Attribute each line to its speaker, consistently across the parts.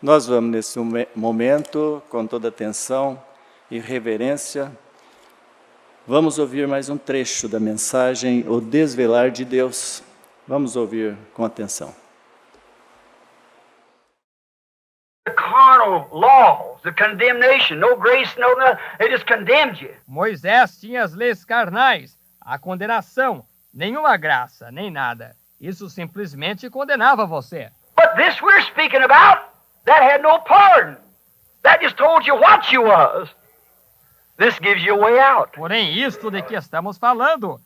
Speaker 1: Nós vamos, nesse momento, com toda atenção e reverência, vamos ouvir mais um trecho da mensagem, O Desvelar de Deus. Vamos ouvir com atenção.
Speaker 2: The carnal laws, the condemnation, no grace, no nothing, it just condemned you.
Speaker 3: Moisés tinha as leis carnais, a condenação, nenhuma graça, nem nada. Isso simplesmente condenava você.
Speaker 2: But this we're speaking about, that had no pardon. That just told you what you was. This gives you a way out.
Speaker 3: Porém, isto de que estamos falando,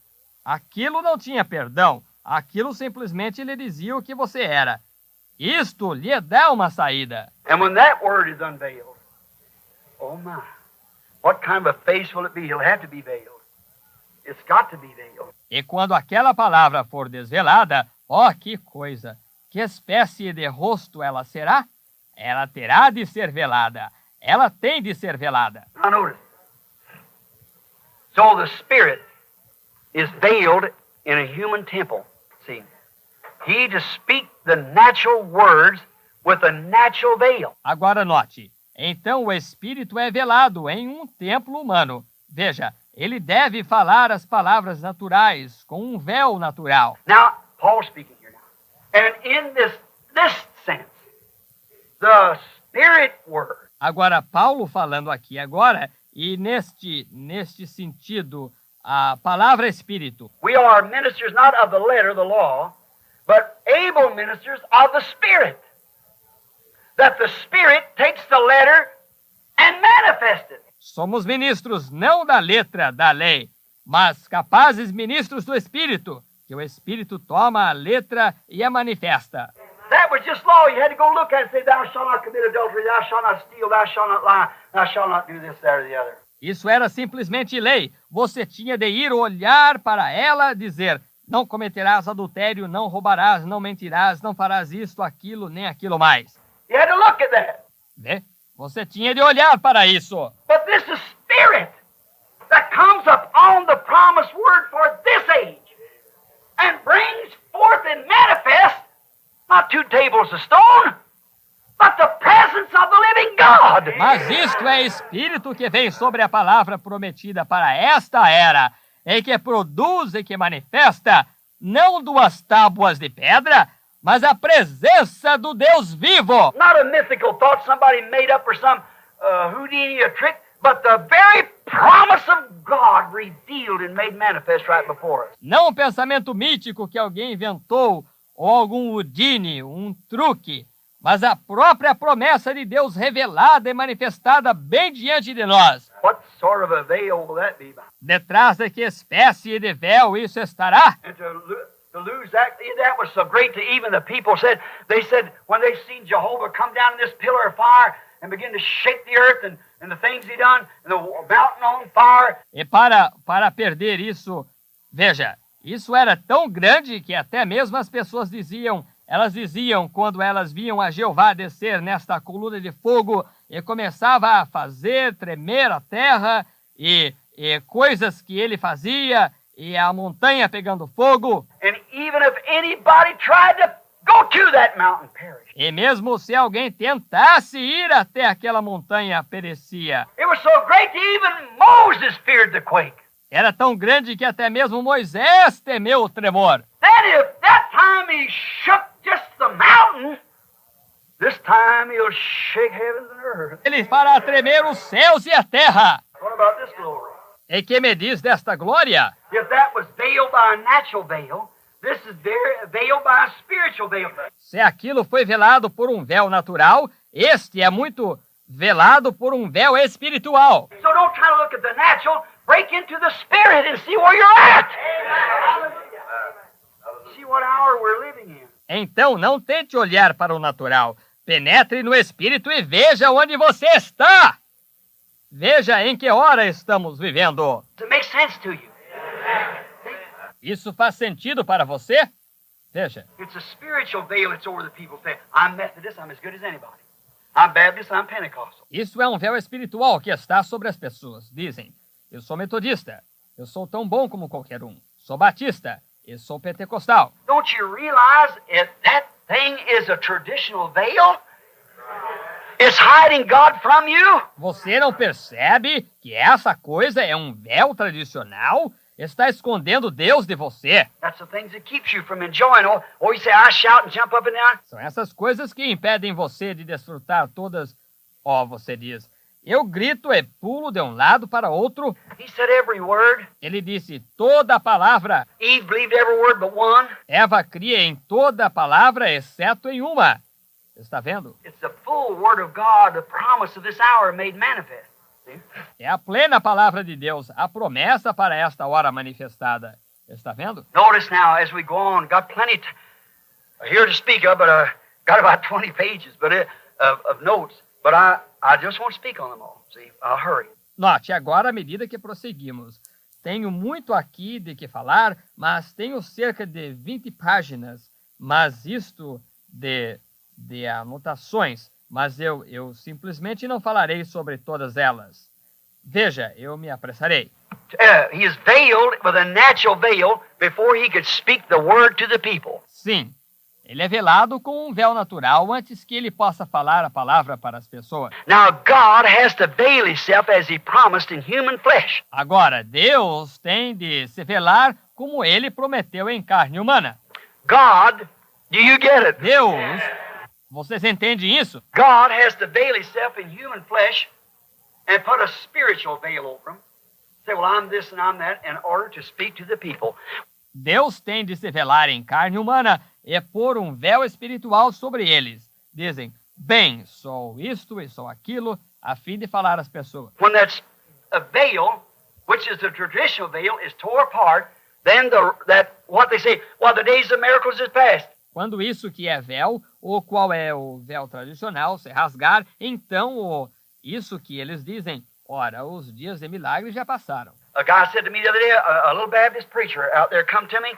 Speaker 3: aquilo não tinha perdão. Aquilo simplesmente lhe dizia o que você era. Isto lhe dá uma saída.
Speaker 2: And when that word is unveiled, oh my, what kind of a face will it be? He'll have to be veiled. It's got to be veiled.
Speaker 3: E quando aquela palavra for desvelada, ó, que coisa! Que espécie de rosto ela será? Ela terá de ser velada. Ela tem de ser velada.
Speaker 2: Now notice. So the spirit is veiled in a human temple. See, he to speak the natural words with a natural veil.
Speaker 3: Agora note. Então o espírito é velado em um templo humano. Veja, ele deve falar as palavras naturais com um véu natural.
Speaker 2: Now, Paul's speaking here now. And in this sense, the spirit word.
Speaker 3: Agora, Paulo falando aqui agora, e neste sentido, a palavra espírito.
Speaker 2: We are ministers not of the letter, the law, but able ministers of the Spirit. That the Spirit takes the letter and manifests it.
Speaker 3: Somos ministros não da letra da lei, mas capazes ministros do Espírito, que o Espírito toma a letra e a manifesta.
Speaker 2: That was just law. You had to go look at it and say, thou shalt not commit adultery, thou shalt not steal, thou shalt not lie, thou shalt not do this, that, or the other.
Speaker 3: Isso era simplesmente lei. Você tinha de ir olhar para ela e dizer, não cometerás adultério, não roubarás, não mentirás, não farás isto, aquilo, nem aquilo mais.
Speaker 2: You had to look at that.
Speaker 3: Vê? Você tinha de olhar para isso.
Speaker 2: But this is spirit that comes up on the promised word for this age and brings forth and manifests not 2 tables of stone, but the presence of the living God.
Speaker 3: Mas isto é espírito que vem sobre a palavra prometida para esta era, e que produz e que manifesta não 2 tábuas de pedra, mas a presença do Deus vivo.
Speaker 2: Not a mythical thought somebody made up for some Houdini or trick, but the very promise of God revealed and made manifest right before us.
Speaker 3: Não um pensamento mítico que alguém inventou, ou algum Houdini, um truque, mas a própria promessa de Deus revelada e manifestada bem diante de nós.
Speaker 2: What sort of a veil will that be?
Speaker 3: Detrás de que espécie de véu isso estará?
Speaker 2: And to lose that was so great to even the people said, they said when they seen Jehovah come down in this pillar of fire and begin to shake the earth and the things he done and the mountain on fire.
Speaker 3: E para perder isso, veja, isso era tão grande que até mesmo as pessoas elas diziam quando elas viam a Jeová descer nesta coluna de fogo e começava a fazer tremer a terra e coisas que ele fazia e a montanha pegando fogo.
Speaker 2: And even if anybody tried to go to that mountain, perish.
Speaker 3: E mesmo se alguém tentasse ir até aquela montanha, perecia.
Speaker 2: It was so great that even Moses feared the quake.
Speaker 3: Era tão grande que até mesmo Moisés temeu o tremor.
Speaker 2: Then if that time he shook just the mountain, this time he'll shake heavens and earth.
Speaker 3: Ele fará tremer os céus e a terra.
Speaker 2: What about this glory?
Speaker 3: E que me diz desta glória?
Speaker 2: If that was veiled by a natural veil, this is veiled by a spiritual veil.
Speaker 3: Se aquilo foi velado por um véu natural, este é muito velado por um véu espiritual.
Speaker 2: So don't try to look at the natural, break into the spirit and see where you're at. See what hour we're living in.
Speaker 3: Então não tente olhar para o natural. Penetre no espírito e veja onde você está. Veja em que hora estamos vivendo.
Speaker 2: Does it make sense to you?
Speaker 3: Isso faz sentido para você? Veja.
Speaker 2: It's a spiritual veil that's over the people saying, I'm Methodist, I'm as good as anybody. I'm Baptist, I'm Pentecostal.
Speaker 3: Isso é um véu espiritual que está sobre as pessoas. Dizem, eu sou metodista, eu sou tão bom como qualquer um. Sou batista, eu sou pentecostal.
Speaker 2: Don't you realize that thing is a traditional veil? It's hiding God from you.
Speaker 3: Você não percebe que essa coisa é um véu tradicional? Está escondendo Deus de você.
Speaker 2: That's the things that keeps you from enjoying. Or you say, I shout and jump up and down.
Speaker 3: São essas coisas que impedem você de desfrutar todas. Você diz, eu grito e pulo de um lado para outro.
Speaker 2: He said every word.
Speaker 3: Ele disse toda a palavra.
Speaker 2: Eve believed every word but one.
Speaker 3: Eva cria em toda a palavra, exceto em uma. Está vendo?
Speaker 2: It's the full word of God, the promise of this hour made manifest. See?
Speaker 3: É a plena palavra de Deus, a promessa para esta hora manifestada. Está vendo?
Speaker 2: Notice now as we go on, got plenty here to speak of, but got about 20 pages of notes. But I just won't speak on them all. See, I'll hurry.
Speaker 3: Note, agora à medida que prosseguimos. Tenho muito aqui de que falar, mas tenho cerca de 20 páginas, mas isto de anotações, mas eu simplesmente não falarei sobre todas elas. Veja, eu me apressarei.
Speaker 2: He is veiled with a natural veil before he could speak the word to the people.
Speaker 3: Sim, ele é velado com um véu natural antes que ele possa falar a palavra para as pessoas.
Speaker 2: Now God has to veil himself as he promised in human flesh.
Speaker 3: Agora, Deus tem de se velar como ele prometeu em carne humana.
Speaker 2: God, do you get it?
Speaker 3: Deus, vocês entendem isso?
Speaker 2: God has to veil himself in human flesh and put a spiritual veil over him. Say, well, I'm this and I'm that in order to speak to the people.
Speaker 3: Deus tem de se velar em carne humana e pôr um véu espiritual sobre eles. Dizem, bem, sou isto e sou aquilo, a fim de falar às pessoas.
Speaker 2: When that's a veil, which is the traditional veil, is tore apart, then what they say, well, the days of miracles is past.
Speaker 3: Quando isso que é véu, ou qual é o véu tradicional, se rasgar, então isso que eles dizem, ora, os dias de milagres já passaram.
Speaker 2: A guy said to me the other day, a little Baptist preacher out there come to me,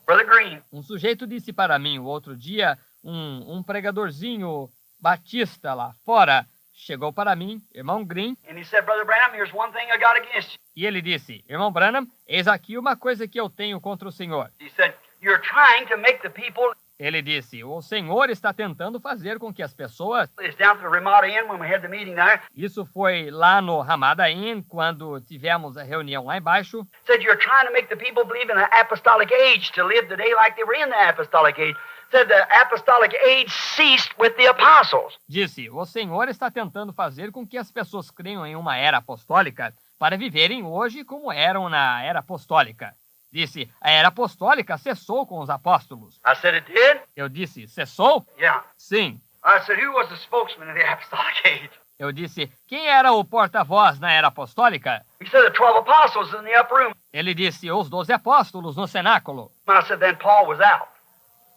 Speaker 2: Brother Green.
Speaker 3: Um sujeito disse para mim o outro dia, um pregadorzinho batista lá fora, chegou para mim, irmão Green,
Speaker 2: And he said, Brother Branham, here's one thing I got against you.
Speaker 3: e ele disse, irmão Branham, eis aqui uma coisa que eu tenho contra o senhor.
Speaker 2: He said, you're trying to make the people,
Speaker 3: Ele disse, o senhor está tentando fazer com que as pessoas...
Speaker 2: it's down to the Ramada Inn when we had the meeting there,
Speaker 3: Isso foi lá no Ramada Inn, quando tivemos a reunião lá embaixo.
Speaker 2: said you're trying to make the people believe in an apostolic age to live today like they were in the apostolic age. Said the apostolic age ceased with the apostles.
Speaker 3: Disse, o senhor está tentando fazer com que as pessoas creiam em uma era apostólica para viverem hoje como eram na era apostólica. Disse, a era apostólica cessou com os apóstolos.
Speaker 2: I said it did?
Speaker 3: Eu disse, cessou?
Speaker 2: Yeah.
Speaker 3: Sim.
Speaker 2: I said, who was the spokesman in the apostolic age?
Speaker 3: Eu disse, quem era o porta-voz na era apostólica?
Speaker 2: He said the 12 apostles in the upper room.
Speaker 3: Ele disse, os 12 apóstolos no cenáculo.
Speaker 2: I said, then Paul was out.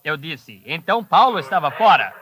Speaker 3: Eu disse, então Paulo estava fora.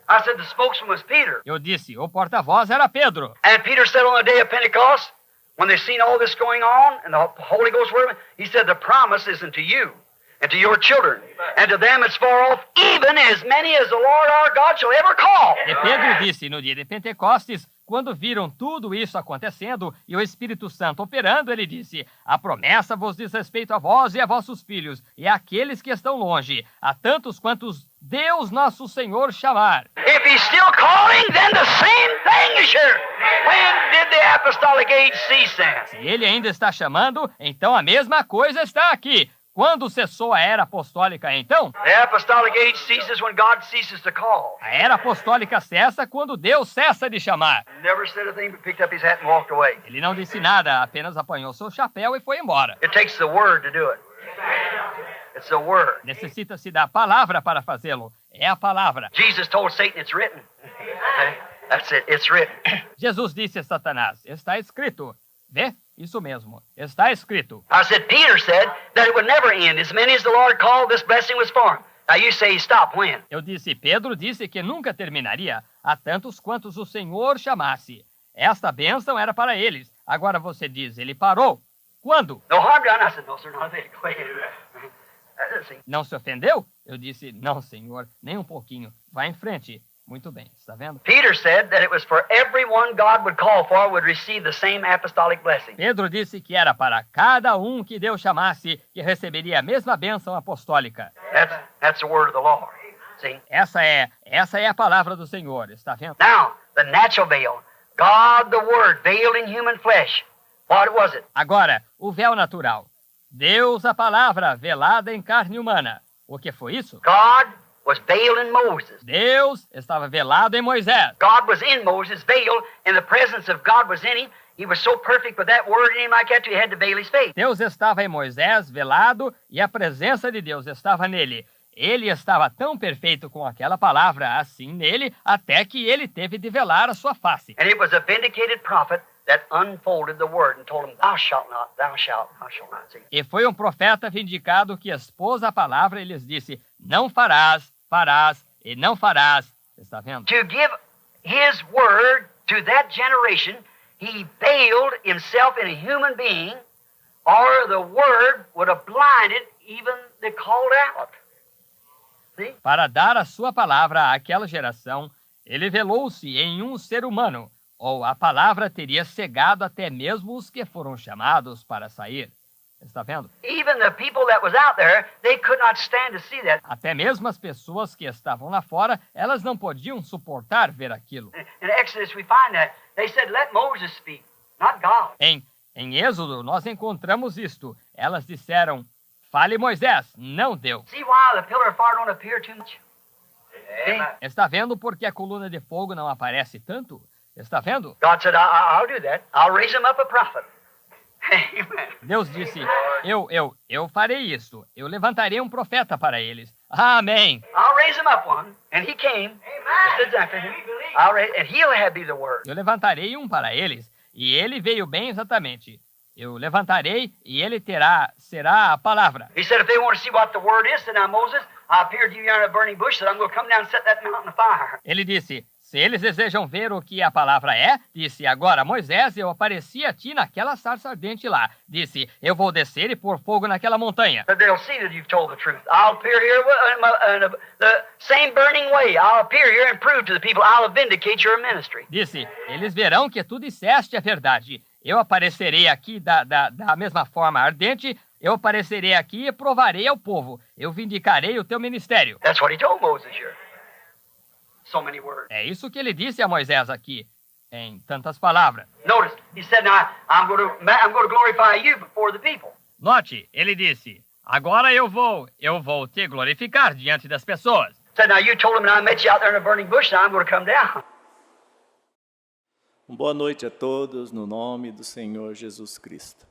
Speaker 2: I said the spokesman was Peter.
Speaker 3: Eu disse, o porta-voz era Pedro.
Speaker 2: And Peter said on the day of Pentecost, when they seen all this going on, and the Holy Ghost were, he said the promise isn't to you, and to your children, and to them it's far off, even as many as the Lord our God shall ever call.
Speaker 3: E Pedro disse no dia de Pentecostes, quando viram tudo isso acontecendo e o Espírito Santo operando, ele disse, a promessa vos diz respeito a vós e a vossos filhos, e àqueles que estão longe, a tantos quantos Deus nosso Senhor chamar.
Speaker 2: If he's still calling, then the same thing is sure. When did the apostolic age cease then?
Speaker 3: Se ele ainda está chamando, então a mesma coisa está aqui. Quando cessou a era apostólica, então?
Speaker 2: The apostolic age ceases when God ceases to call.
Speaker 3: A era apostólica cessa quando Deus cessa de chamar.
Speaker 2: He never said a thing but picked up his hat and walked away.
Speaker 3: Ele não disse nada, apenas apanhou seu chapéu e foi embora.
Speaker 2: It takes the word to do it. It's the word.
Speaker 3: Necessita-se da palavra para fazê-lo. É a palavra.
Speaker 2: Jesus told Satan, it's written. That's it, it's written.
Speaker 3: Jesus disse a Satanás, está escrito. Vê? Isso mesmo. Está escrito.
Speaker 2: I said, Peter said that it would never end. As many as the Lord called, this blessing was for him. Now you say he stopped when?
Speaker 3: Eu disse, Pedro disse que nunca terminaria, a tantos quantos o Senhor chamasse. Esta bênção era para eles. Agora você diz, ele parou. Quando?
Speaker 2: No harm done. I said, no, sir, not a bit. Go ahead. See,
Speaker 3: Não se ofendeu? Eu disse, não, Senhor, nem um pouquinho. Vá em frente. Muito bem, está vendo?
Speaker 2: Peter said that it was for everyone God would call for would receive the same apostolic blessing.
Speaker 3: Pedro disse que era para cada um que Deus chamasse que receberia a mesma bênção apostólica.
Speaker 2: That's the word of the Lord. See?
Speaker 3: Essa é a palavra do Senhor, está vendo?
Speaker 2: Now, the natural veil. God, the Word, veiled in human flesh. What was it?
Speaker 3: Agora, o véu natural. Deus, a palavra, velada em carne humana. O que foi isso?
Speaker 2: God was veiled in Moses.
Speaker 3: Deus estava velado em Moisés.
Speaker 2: God was in Moses, veiled, and the presence of God was in him. He was so perfect with that word in him like that, he had to veil his face.
Speaker 3: Deus estava em Moisés, velado, e a presença de Deus estava nele. Ele estava tão perfeito com aquela palavra assim nele, até que ele teve de velar a sua face.
Speaker 2: And it was a vindicated prophet that unfolded the word and told him, thou shalt not, thou shalt not. See?
Speaker 3: E foi um profeta vindicado que expôs a palavra e lhes disse, não farás, farás e não farás. Está vendo?
Speaker 2: To give his word to that generation, he veiled himself in a human being, or the word would have blinded even the called out. See?
Speaker 3: Para dar a sua palavra àquela geração, ele velou-se em um ser humano, ou a palavra teria cegado até mesmo os que foram chamados para sair. Está vendo?
Speaker 2: Even the people that was out there, they could not stand to see that.
Speaker 3: Até mesmo as pessoas que estavam lá fora, elas não podiam suportar ver aquilo.
Speaker 2: In Exodus we find that. They said, let Moses speak, not God.
Speaker 3: Em Êxodo, nós encontramos isto. Elas disseram, fale Moisés, não Deus.
Speaker 2: See why the pillar of fire don't appear too much? Amen.
Speaker 3: Está vendo por que a coluna de fogo não aparece tanto? Está vendo?
Speaker 2: God said, I'll do that. I'll raise him up a prophet. Amen.
Speaker 3: Deus disse, eu farei isso. Eu levantarei um profeta para eles. Amém.
Speaker 2: I'll raise him up one. And he came. Just exactly. And he'll be the word.
Speaker 3: Eu levantarei um para eles. E ele veio bem exatamente. Eu levantarei e ele será a palavra.
Speaker 2: He said, if they want to see what the word is, said, now Moses, I appeared to you yonder in a burning bush, said, I'm going to come down and set that mountain afire.
Speaker 3: Ele disse, se eles desejam ver o que a palavra é, disse, agora Moisés, eu apareci a ti naquela sarça ardente lá. Disse, eu vou descer e pôr fogo naquela montanha.
Speaker 2: But they'll see that you've told the truth. I'll appear here in the same burning way. I'll appear here and prove to the people, I'll vindicate your ministry.
Speaker 3: Disse, eles verão que tu disseste a verdade. Eu aparecerei aqui da mesma forma ardente, eu aparecerei aqui e provarei ao povo. Eu vindicarei o teu ministério.
Speaker 2: That's what he told Moses here. So many words.
Speaker 3: É isso que ele disse a Moisés aqui, em tantas palavras.
Speaker 2: Notice, he said, now I'm going to glorify you before the people.
Speaker 3: Note, ele disse, agora eu vou te glorificar diante das pessoas.
Speaker 2: He said, now you told him, and I met you out there in a burning bush, now I'm going to come down.
Speaker 1: Boa noite a todos, no nome do Senhor Jesus Cristo.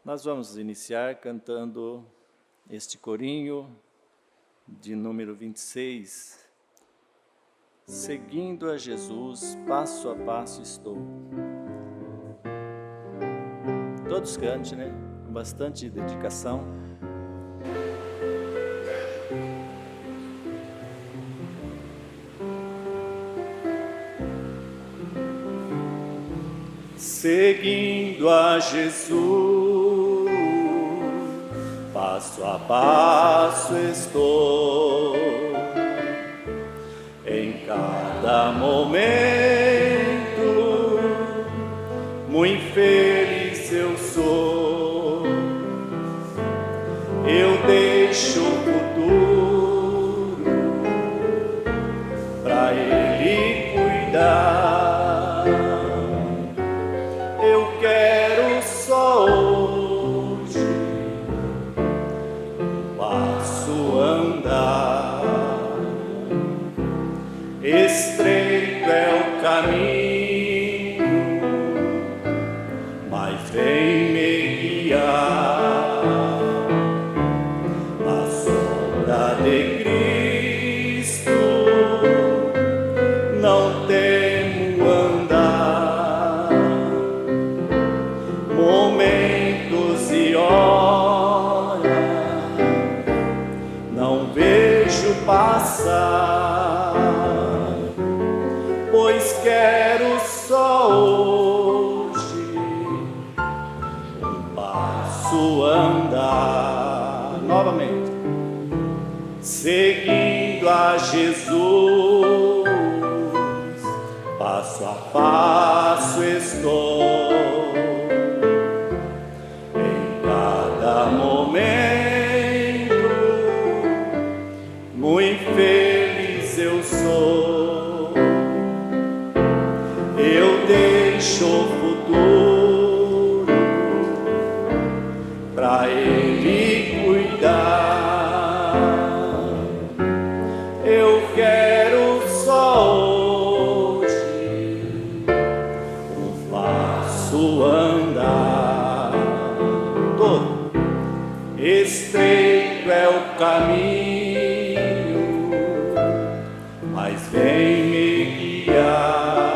Speaker 1: Nós vamos iniciar cantando este corinho de número 26. Seguindo a Jesus, passo a passo estou. Todos cantem, né? Com bastante dedicação. Seguindo a Jesus, passo a passo estou. Em cada momento, muito feliz eu sou. Eu deixo o futuro pra Ele cuidar. Eu quero só hoje um passo andar. Estreito é o caminho, mas vem me guiar. Na sombra de Cristo não temo andar. Momentos e horas não vejo passar, pois quero só hoje um passo andar. Novamente. Seguindo a Jesus, passo a passo estou. Em cada momento, muito deixo o futuro pra Ele cuidar. Eu quero só hoje um passo andar. Todo estreito é o caminho, mas vem me guiar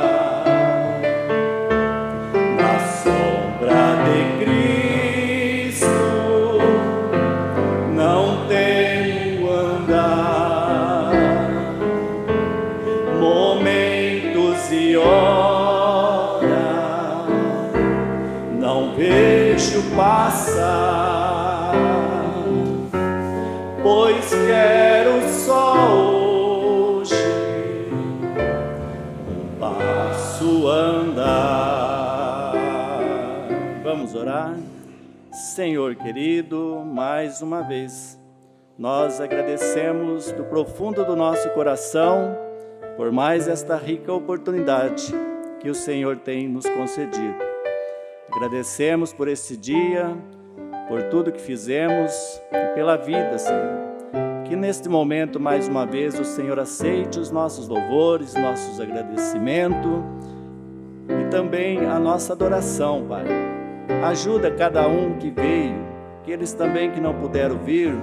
Speaker 1: na sombra de Cristo. Não temo andar momentos e horas, não vejo passar, pois quero só hoje um passo andar. Vamos orar? Senhor querido, mais uma vez, nós agradecemos do profundo do nosso coração por mais esta rica oportunidade que o Senhor tem nos concedido. Agradecemos por esse dia, por tudo que fizemos e pela vida, Senhor. Que neste momento, mais uma vez, o Senhor aceite os nossos louvores, nossos agradecimentos e também a nossa adoração, Pai. Ajuda cada um que veio, aqueles também que não puderam vir,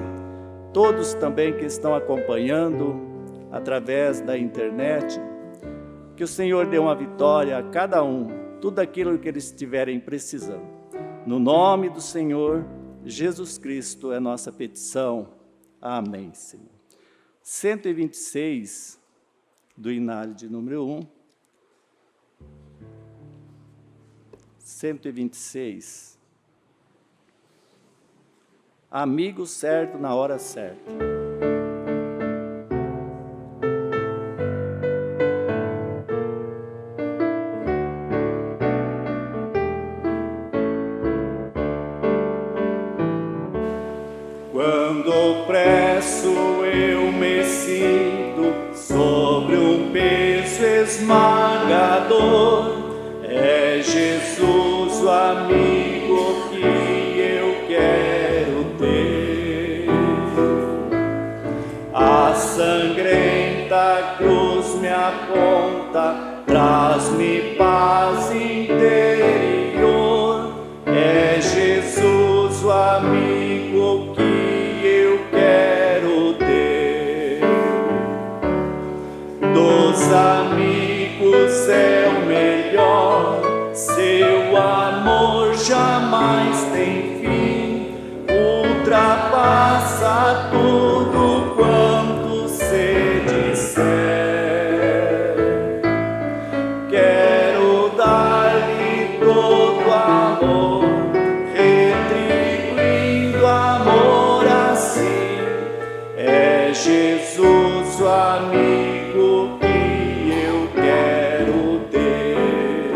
Speaker 1: todos também que estão acompanhando através da internet. Que o Senhor dê uma vitória a cada um, tudo aquilo que eles estiverem precisando. No nome do Senhor Jesus Cristo é nossa petição. Amém, Senhor. 126 do Inário de número 1. 126. Amigo certo na hora certa. Quando presto eu me sinto sobre um peso esmagador, é Jesus o amigo que eu quero ter. A sangrenta cruz me aponta, traz-me paz interior, é Jesus o amigo que eu quero ter. Dos amigos é o melhor, seu amor jamais tem fim, ultrapassa tudo quanto se disser. Quero dar-lhe todo amor, retribuindo amor assim, é Jesus o amigo que eu quero ter.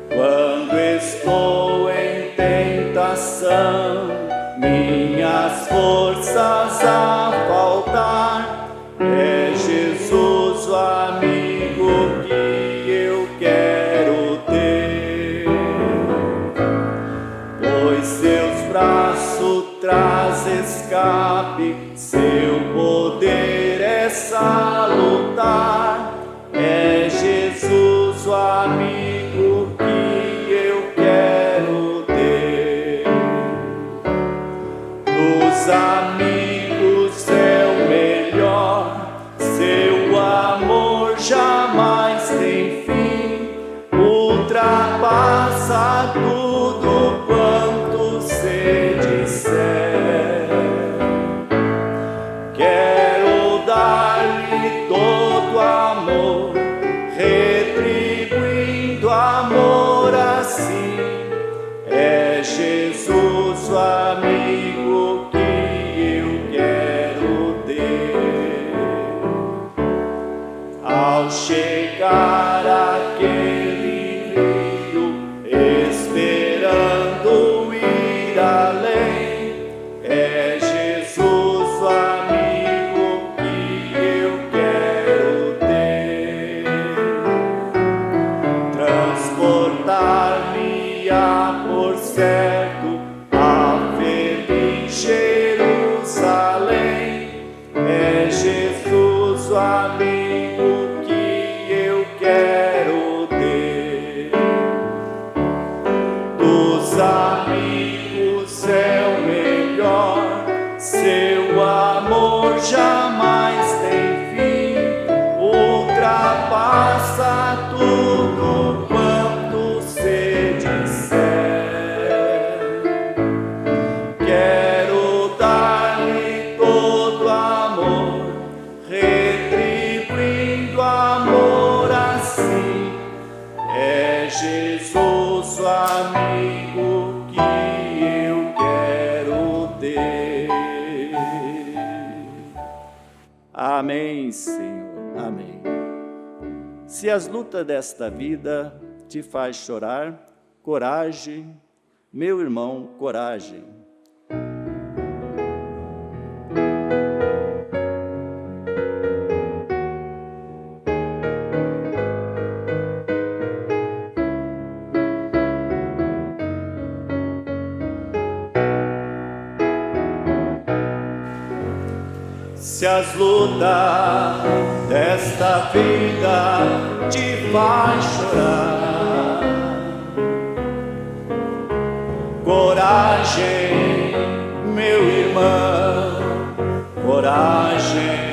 Speaker 1: Quando estou em tentação, minhas forças a faltar, é Jesus o amigo que eu quero ter. Pois seus braços traz escape, seu poder é salutar, é Jesus o amigo que eu quero ter. Dos amigos é o melhor, seu amor jamais tem fim, ultrapassa tudo quanto se disser. Quero dar-lhe todo amor, retribuindo amor assim, é Jesus o amigo que eu quero ter. Ao chegar àquele rio, esperando ir além, é Jesus o amigo que eu quero ter. dar-me-á por certo a feliz Jerusalém. É Jesus o amigo que eu quero ter. Dos amigos é o melhor, seu amor jamais tem fim, ultrapassa tudo quanto se disser. Quero dar-lhe todo amor, retribuindo amor assim. É Jesus o amigo que eu quero ter. Amém, Senhor. Amém. Se as lutas desta vida te faz chorar, coragem, meu irmão, coragem. Se as lutas desta vida te faz chorar, coragem, meu irmão, coragem.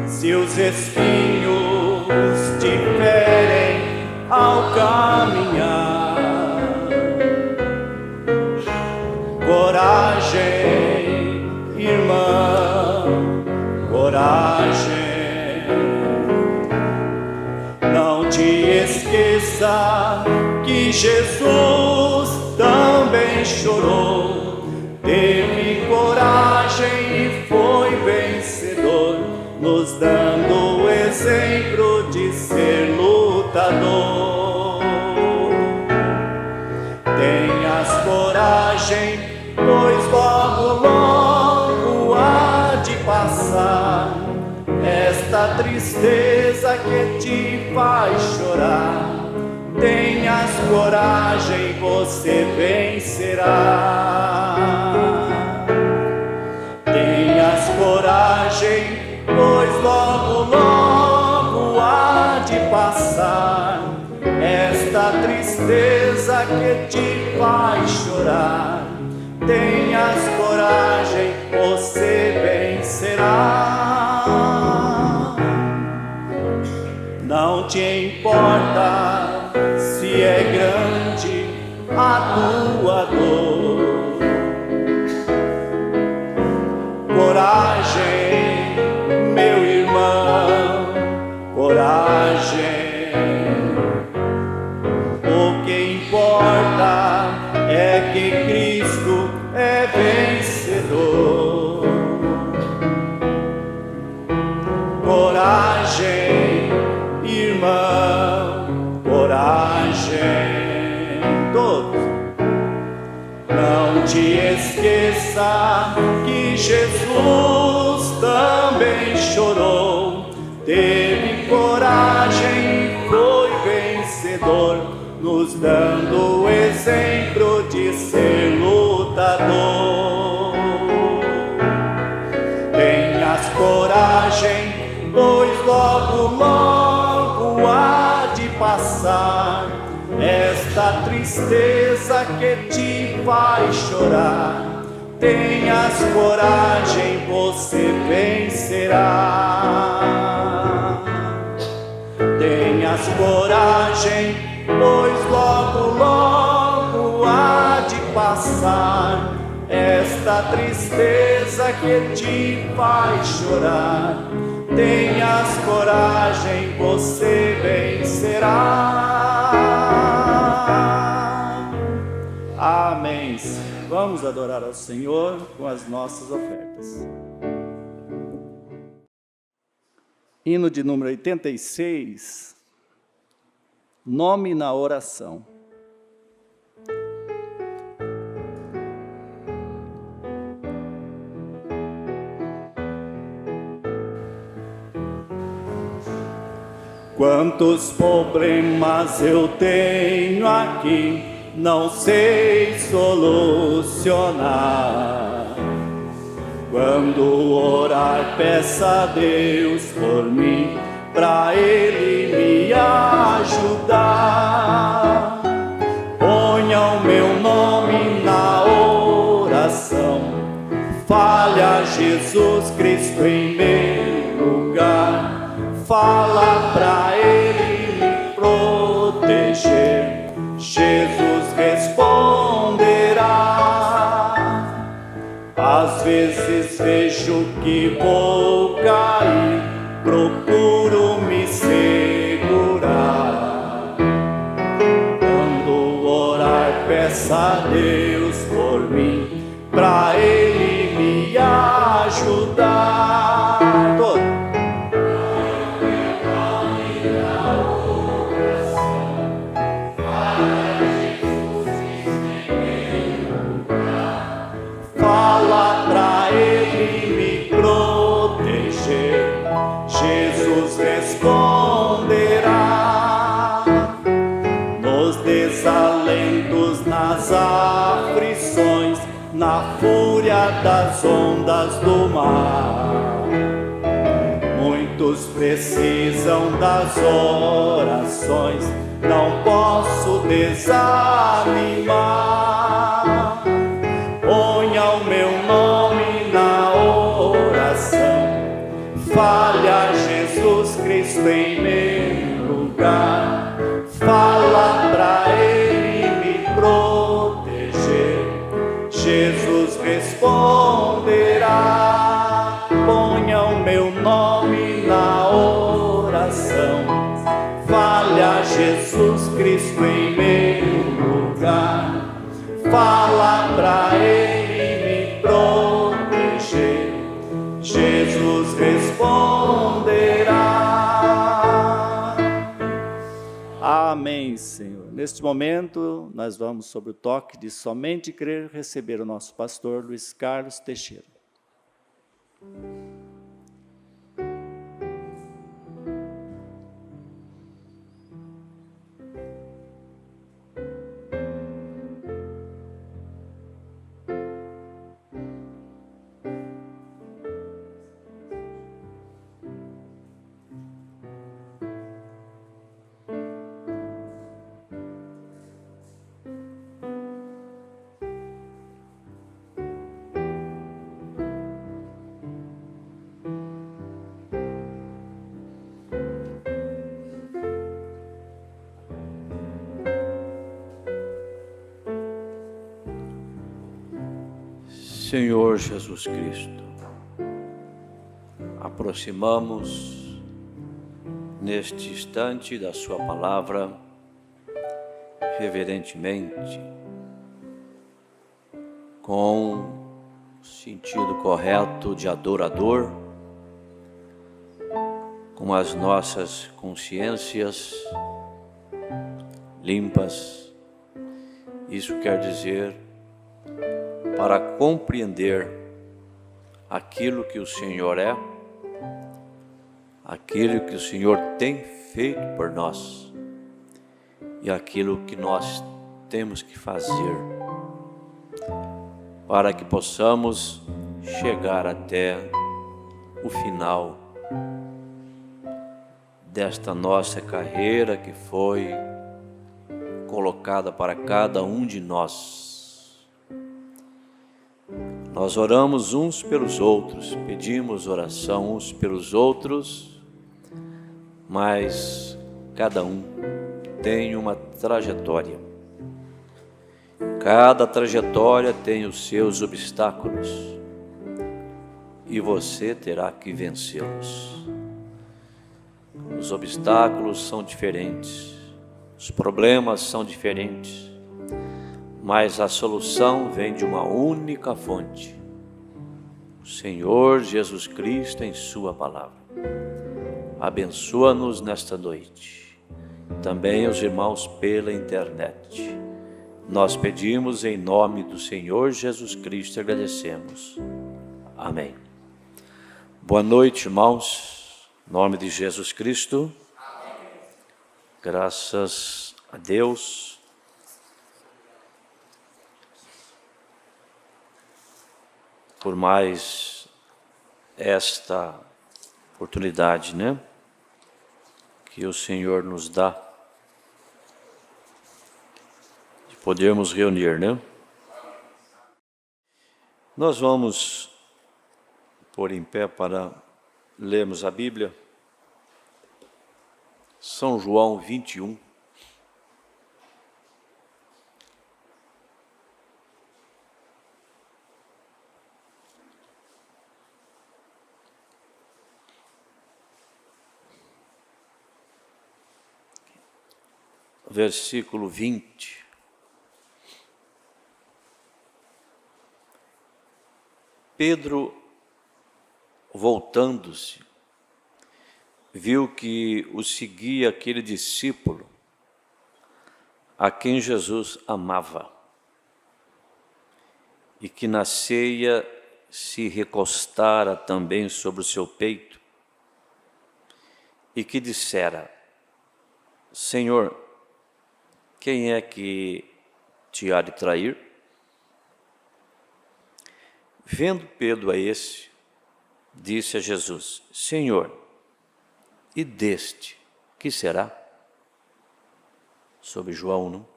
Speaker 1: Se os espinhos te ferem ao caminhar, coragem, irmão, coragem. Não te esqueça que Jesus também chorou, teve coragem e foi vencedor, nos dando o exemplo de ser lutador. Tenhas coragem, pois logo há de passar esta tristeza que te faz chorar. Tenhas coragem, você vencerá. Tenhas coragem, pois logo há de passar esta tristeza que te faz chorar. Tenhas coragem, você vencerá. Não te importa se é grande a tua dor. Coragem, meu irmão, coragem. O que importa é que Cristo é vencedor. Coragem, irmão, coragem. Todos. Não te esqueça que Jesus também chorou, teve coragem e foi vencedor, nos dando o exemplo de ser lutador. Tenhas coragem, pois logo há de passar esta tristeza que te faz chorar. Tenhas coragem, você vencerá. Tenhas coragem, pois logo há de passar esta tristeza que te faz chorar. Tenhas coragem, você vencerá. Amém. Vamos adorar ao Senhor com as nossas ofertas. Hino de número 86, nome na oração. Quantos problemas eu tenho aqui, não sei solucionar. Quando orar, peça a Deus por mim, pra Ele me ajudar. Ponha o meu nome na oração, fale a Jesus Cristo em meu lugar. Fala pra Ele me proteger, Jesus responderá. Às vezes vejo que vou cair, procuro me segurar. Quando orar, peça a Deus por mim, pra Ele me ajudar. Fala pra Ele me proteger, Jesus responderá. Nos desalentos, nas aflições, na fúria das ondas do mar, muitos precisam das orações, não posso desanimar. Ponha o meu nome na oração, fale a Jesus Cristo em meu lugar. Fala pra Ele me proteger, Jesus responderá. Ponha o meu nome na oração, fale a Jesus Cristo em meu lugar. Fala pra Ele me proteger, Jesus responderá. Amém, Senhor. Neste momento, nós vamos, sob o toque de somente crer, receber o nosso pastor Luiz Carlos Teixeira.
Speaker 4: Senhor Jesus Cristo, aproximamos neste instante da Sua palavra reverentemente, com sentido correto de adorador, com as nossas consciências limpas. Isso quer dizer, para compreender aquilo que o Senhor é, aquilo que o Senhor tem feito por nós e aquilo que nós temos que fazer para que possamos chegar até o final desta nossa carreira que foi colocada para cada um de nós. Nós oramos uns pelos outros, pedimos oração uns pelos outros, mas cada um tem uma trajetória. Cada trajetória tem os seus obstáculos e você terá que vencê-los. Os obstáculos são diferentes, os problemas são diferentes, mas a solução vem de uma única fonte, o Senhor Jesus Cristo em Sua palavra. Abençoa-nos nesta noite, também os irmãos pela internet. Nós pedimos em nome do Senhor Jesus Cristo e agradecemos. Amém. Boa noite, irmãos, em nome de Jesus Cristo. Graças a Deus. Por mais esta oportunidade, né? Que o Senhor nos dá de podermos reunir, né? Nós vamos pôr em pé para lermos a Bíblia. São João 21. Versículo 20. Pedro, voltando-se, viu que o seguia aquele discípulo a quem Jesus amava e que na ceia se recostara também sobre o seu peito e que dissera: Senhor, quem é que te há de trair? Vendo Pedro a esse, disse a Jesus: Senhor, e deste, que será? Sobre João, não?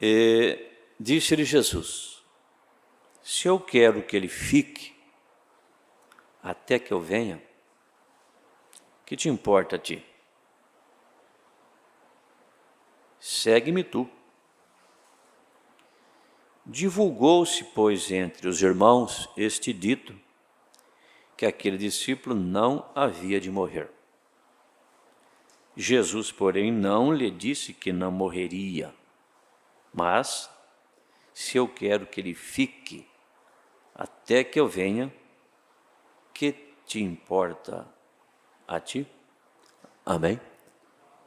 Speaker 4: E disse-lhe Jesus: se eu quero que ele fique até que eu venha, que te importa a ti? Segue-me tu. Divulgou-se, pois, entre os irmãos este dito, que aquele discípulo não havia de morrer. Jesus, porém, não lhe disse que não morreria, mas, se eu quero que ele fique até que eu venha, que te importa a ti? Amém?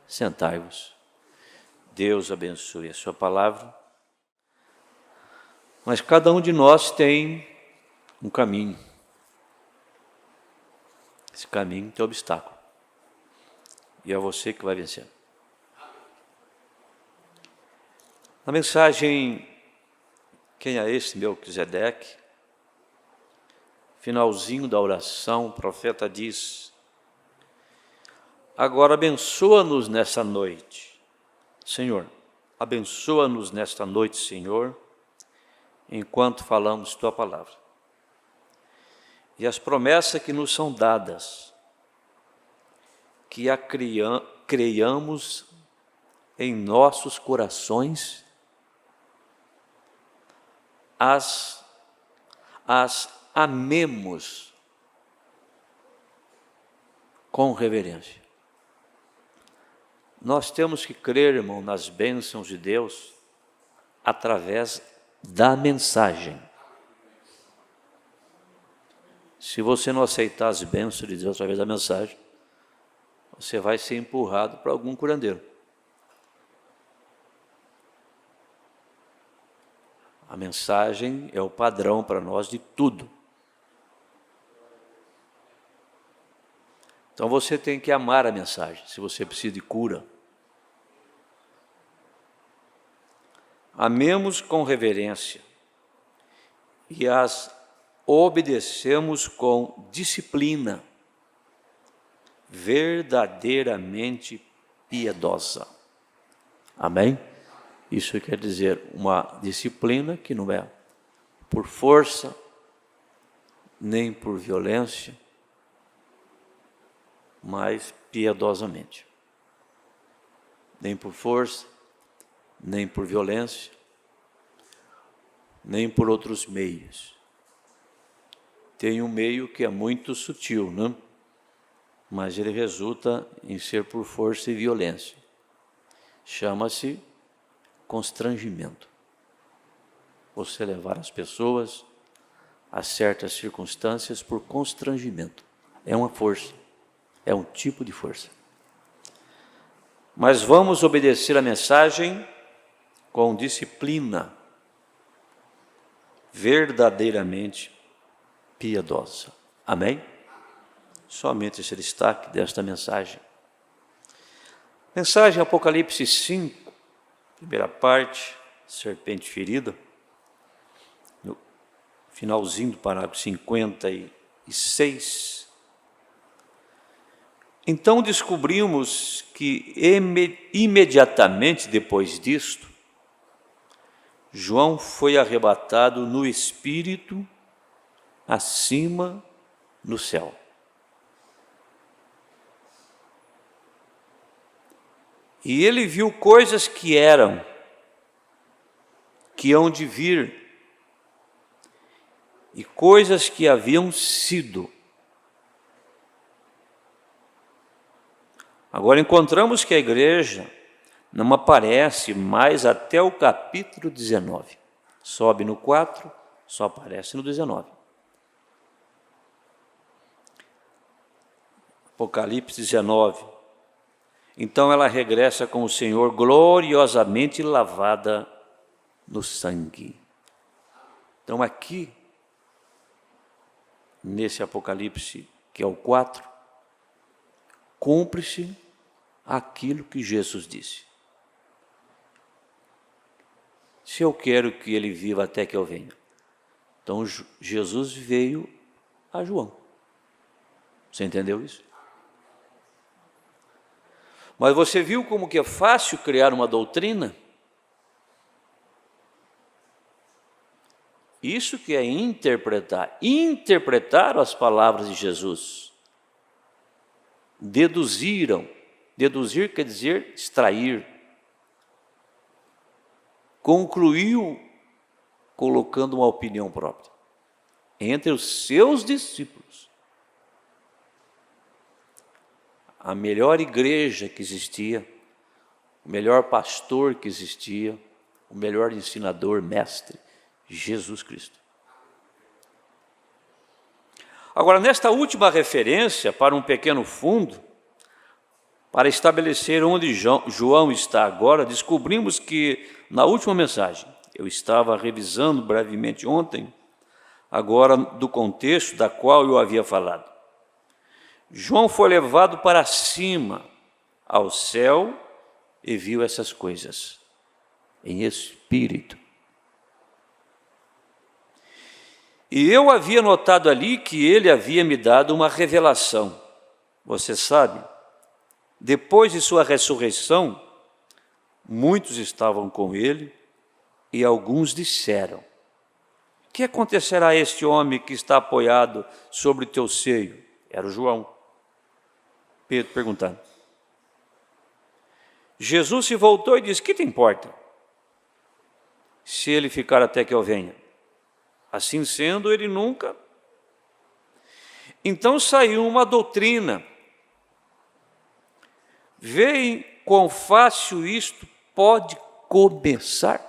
Speaker 4: Sentai-vos. Deus abençoe a sua palavra. Mas cada um de nós tem um caminho. Esse caminho tem obstáculo. E é você que vai vencer. Na mensagem, quem é esse Melquisedeque? Finalzinho da oração, o profeta diz: agora abençoa-nos nesta noite, Senhor. Abençoa-nos nesta noite, Senhor, enquanto falamos tua palavra. E as promessas que nos são dadas, que a creiamos em nossos corações, as amemos com reverência. Nós temos que crer, irmão, nas bênçãos de Deus através da mensagem. Se você não aceitar as bênçãos de Deus através da mensagem, você vai ser empurrado para algum curandeiro. A mensagem é o padrão para nós de tudo. Então você tem que amar a mensagem, se você precisa de cura. Amemos com reverência e as obedecemos com disciplina verdadeiramente piedosa. Amém? Isso quer dizer uma disciplina que não é por força, nem por violência, mas piedosamente. Nem por força, nem por violência, nem por outros meios. Tem um meio que é muito sutil, né? Mas ele resulta em ser por força e violência. Chama-se constrangimento. Você levar as pessoas a certas circunstâncias por constrangimento. É uma força, é um tipo de força. Mas vamos obedecer a mensagem com disciplina verdadeiramente piedosa. Amém? Somente esse destaque desta mensagem. Mensagem Apocalipse 5, primeira parte, serpente ferida, no finalzinho do parágrafo 56. Então descobrimos que imediatamente depois disto, João foi arrebatado no Espírito acima no céu. E ele viu coisas que eram, que hão de vir, e coisas que haviam sido. Agora encontramos que a igreja não aparece mais até o capítulo 19. Sobe no 4, só aparece no 19. Apocalipse 19. Então ela regressa com o Senhor gloriosamente lavada no sangue. Então aqui, nesse Apocalipse, que é o 4, cumpre-se aquilo que Jesus disse. Se eu quero que ele viva até que eu venha. Então Jesus veio a João. Você entendeu isso? Mas você viu como que é fácil criar uma doutrina? Isso que é interpretar. Interpretaram as palavras de Jesus. Deduziram. Deduzir quer dizer extrair. Concluiu colocando uma opinião própria entre os seus discípulos. A melhor igreja que existia, o melhor pastor que existia, o melhor ensinador, mestre, Jesus Cristo. Agora, nesta última referência, para um pequeno fundo, para estabelecer onde João está agora, descobrimos que na última mensagem, eu estava revisando brevemente ontem, agora do contexto da qual eu havia falado. João foi levado para cima ao céu e viu essas coisas em espírito. E eu havia notado ali que ele havia me dado uma revelação. Você sabe, depois de sua ressurreição, muitos estavam com ele e alguns disseram: o que acontecerá a este homem que está apoiado sobre o teu seio? Era o João. Pedro perguntando. Jesus se voltou e disse: que te importa se ele ficar até que eu venha? Assim sendo, ele nunca. Então saiu uma doutrina. Veem quão fácil isto pode começar.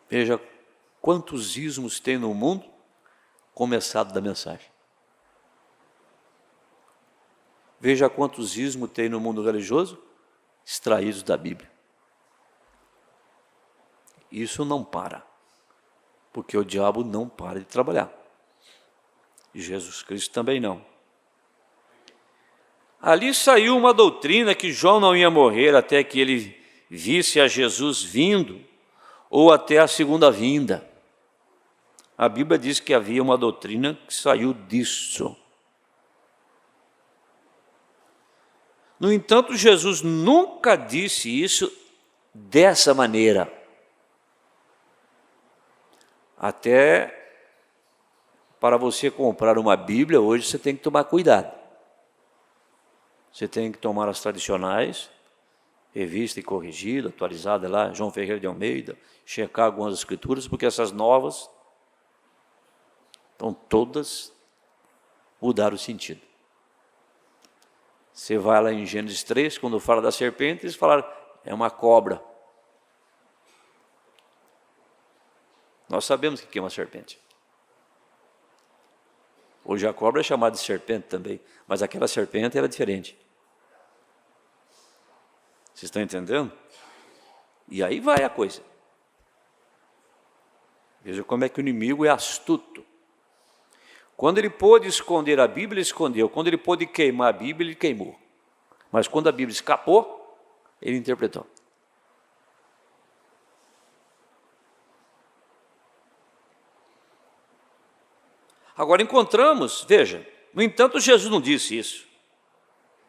Speaker 4: Veja quantos ismos tem no mundo, começado da mensagem. Veja quantos ismos tem no mundo religioso, extraídos da Bíblia. Isso não para, porque o diabo não para de trabalhar. E Jesus Cristo também não. Ali saiu uma doutrina que João não ia morrer até que ele visse a Jesus vindo, ou até a segunda vinda. A Bíblia diz que havia uma doutrina que saiu disso. No entanto, Jesus nunca disse isso dessa maneira. Até para você comprar uma Bíblia, hoje você tem que tomar cuidado. Você tem que tomar as tradicionais, revista e corrigida, atualizada lá, João Ferreira de Almeida, checar algumas escrituras, porque essas novas, então todas mudaram o sentido. Você vai lá em Gênesis 3, quando fala da serpente, eles falaram, é uma cobra. Nós sabemos o que é uma serpente. Hoje a cobra é chamada de serpente também, mas aquela serpente era diferente. Vocês estão entendendo? E aí vai a coisa. Veja como é que o inimigo é astuto. Quando ele pôde esconder a Bíblia, ele escondeu. Quando ele pôde queimar a Bíblia, ele queimou. Mas quando a Bíblia escapou, ele interpretou. Agora encontramos, veja, no entanto, Jesus não disse isso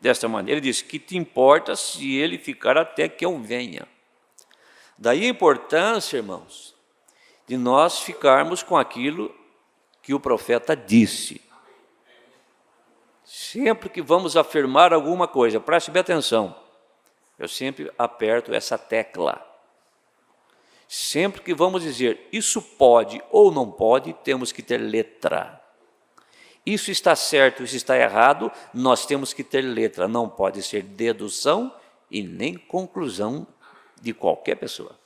Speaker 4: desta maneira. Ele disse: que te importa se ele ficar até que eu venha? Daí a importância, irmãos, de nós ficarmos com aquilo que o profeta disse. Sempre que vamos afirmar alguma coisa, preste bem atenção, eu sempre aperto essa tecla. Sempre que vamos dizer isso pode ou não pode, temos que ter letra. Isso está certo, isso está errado, nós temos que ter letra. Não pode ser dedução e nem conclusão de qualquer pessoa.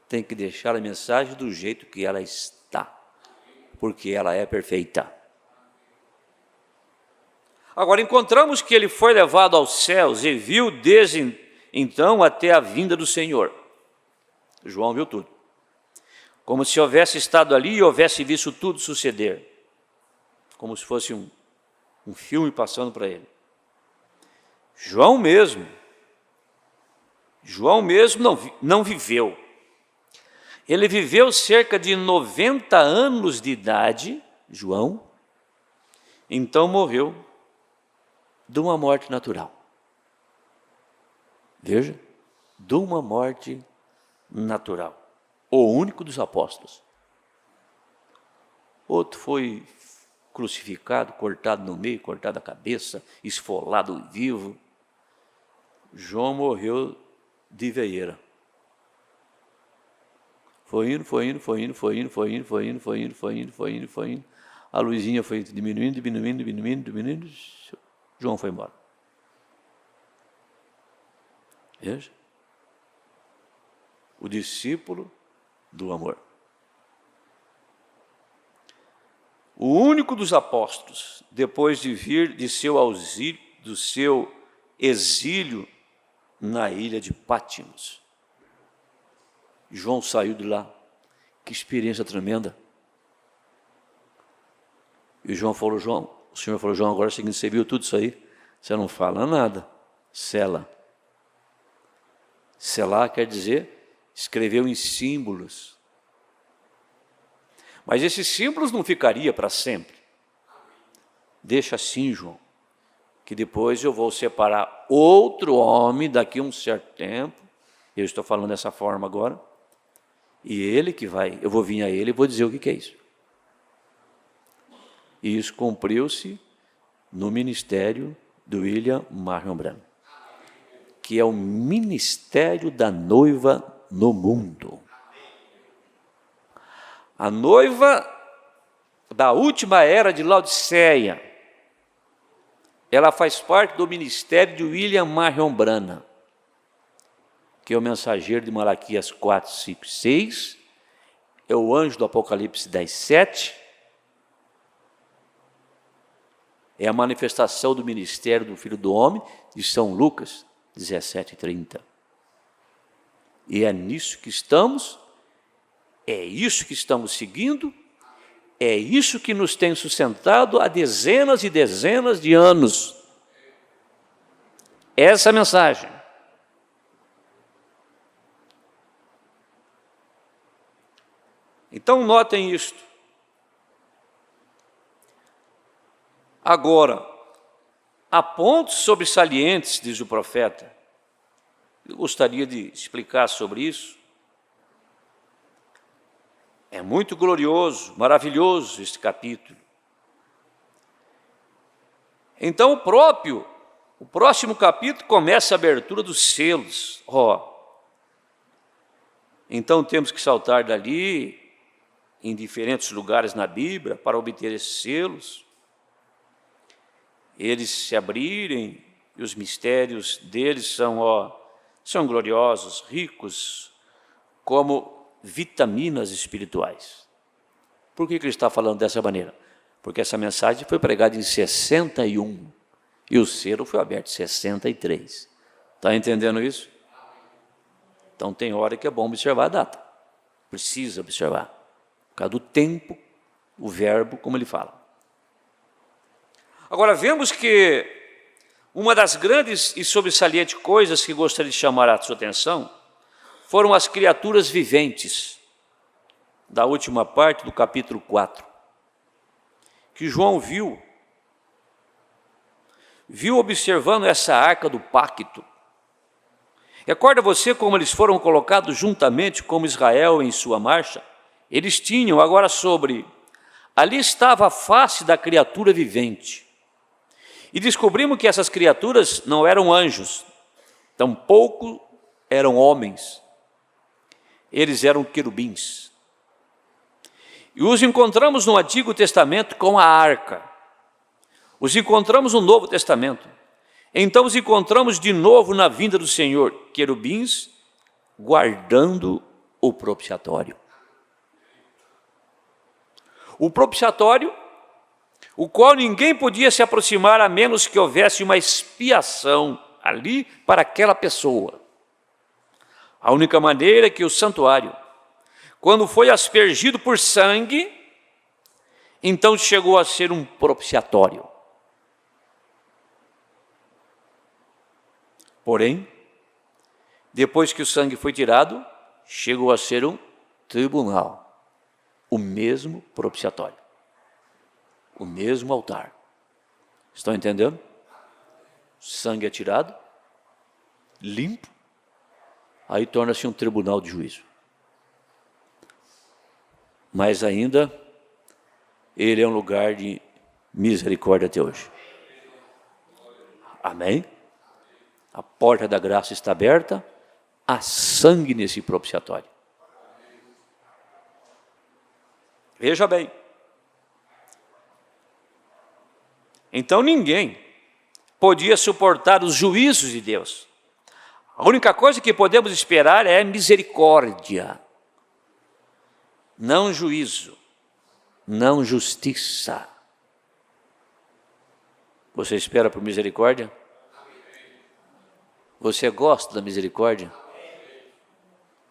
Speaker 4: Tem que deixar a mensagem do jeito que ela está, porque ela é perfeita. Agora, encontramos que ele foi levado aos céus e viu desde então até a vinda do Senhor. João viu tudo. Como se houvesse estado ali e houvesse visto tudo suceder. Como se fosse um filme passando para ele. João mesmo não viveu. Ele viveu cerca de 90 anos de idade, João, então morreu de uma morte natural. Veja, de uma morte natural. O único dos apóstolos. Outro foi crucificado, cortado no meio, cortado a cabeça, esfolado vivo. João morreu de veieira. Foi indo. A luzinha foi diminuindo. João foi embora. Veja. O discípulo do amor. O único dos apóstolos, depois de vir de do seu exílio na ilha de Pátimos. João saiu de lá. Que experiência tremenda. E o Senhor falou, João, agora é o seguinte, você viu tudo isso aí? Você não fala nada. Sela. Selar quer dizer, escreveu em símbolos. Mas esses símbolos não ficariam para sempre. Deixa assim, João, que depois eu vou separar outro homem daqui a um certo tempo. Eu estou falando dessa forma agora. E ele que vai, eu vou vir a ele e vou dizer o que é isso. E isso cumpriu-se no ministério do William Marion Branham, que é o ministério da noiva no mundo. A noiva da última era de Laodiceia, ela faz parte do ministério de William Marion Branham, que é o mensageiro de Malaquias 4, 5, 6, é o anjo do Apocalipse 10, 7, é a manifestação do ministério do Filho do Homem, de São Lucas 17, 30. E é nisso que estamos, é isso que estamos seguindo, é isso que nos tem sustentado há dezenas e dezenas de anos. Essa mensagem. Então, notem isto. Agora, há pontos sobressalentes, diz o profeta. Eu gostaria de explicar sobre isso. É muito glorioso, maravilhoso este capítulo. Então, o próximo capítulo começa a abertura dos selos. Então, temos que saltar dali em diferentes lugares na Bíblia para obter esses selos, eles se abrirem, e os mistérios deles são gloriosos, ricos, como vitaminas espirituais. Por que ele está falando dessa maneira? Porque essa mensagem foi pregada em 61, e o selo foi aberto em 63. Está entendendo isso? Então tem hora que é bom observar a data. Precisa observar. Por causa do tempo o verbo como ele fala. Agora vemos que uma das grandes e sobressalentes coisas que gostaria de chamar a sua atenção foram as criaturas viventes, da última parte do capítulo 4, que João viu observando essa arca do pacto. Recorda você como eles foram colocados juntamente como Israel em sua marcha? Eles tinham agora ali estava a face da criatura vivente. E descobrimos que essas criaturas não eram anjos, tampouco eram homens. Eles eram querubins. E os encontramos no Antigo Testamento com a arca. Os encontramos no Novo Testamento. Então os encontramos de novo na vinda do Senhor, querubins guardando o propiciatório. O propiciatório, o qual ninguém podia se aproximar a menos que houvesse uma expiação ali para aquela pessoa. A única maneira é que o santuário, quando foi aspergido por sangue, então chegou a ser um propiciatório. Porém, depois que o sangue foi tirado, chegou a ser um tribunal, o mesmo propiciatório, o mesmo altar. Estão entendendo? O sangue é tirado, limpo, aí torna-se um tribunal de juízo. Mas ainda, ele é um lugar de misericórdia até hoje. Amém? A porta da graça está aberta, há sangue nesse propiciatório. Veja bem. Então ninguém podia suportar os juízos de Deus. A única coisa que podemos esperar é misericórdia, não juízo, não justiça. Você espera por misericórdia? Você gosta da misericórdia?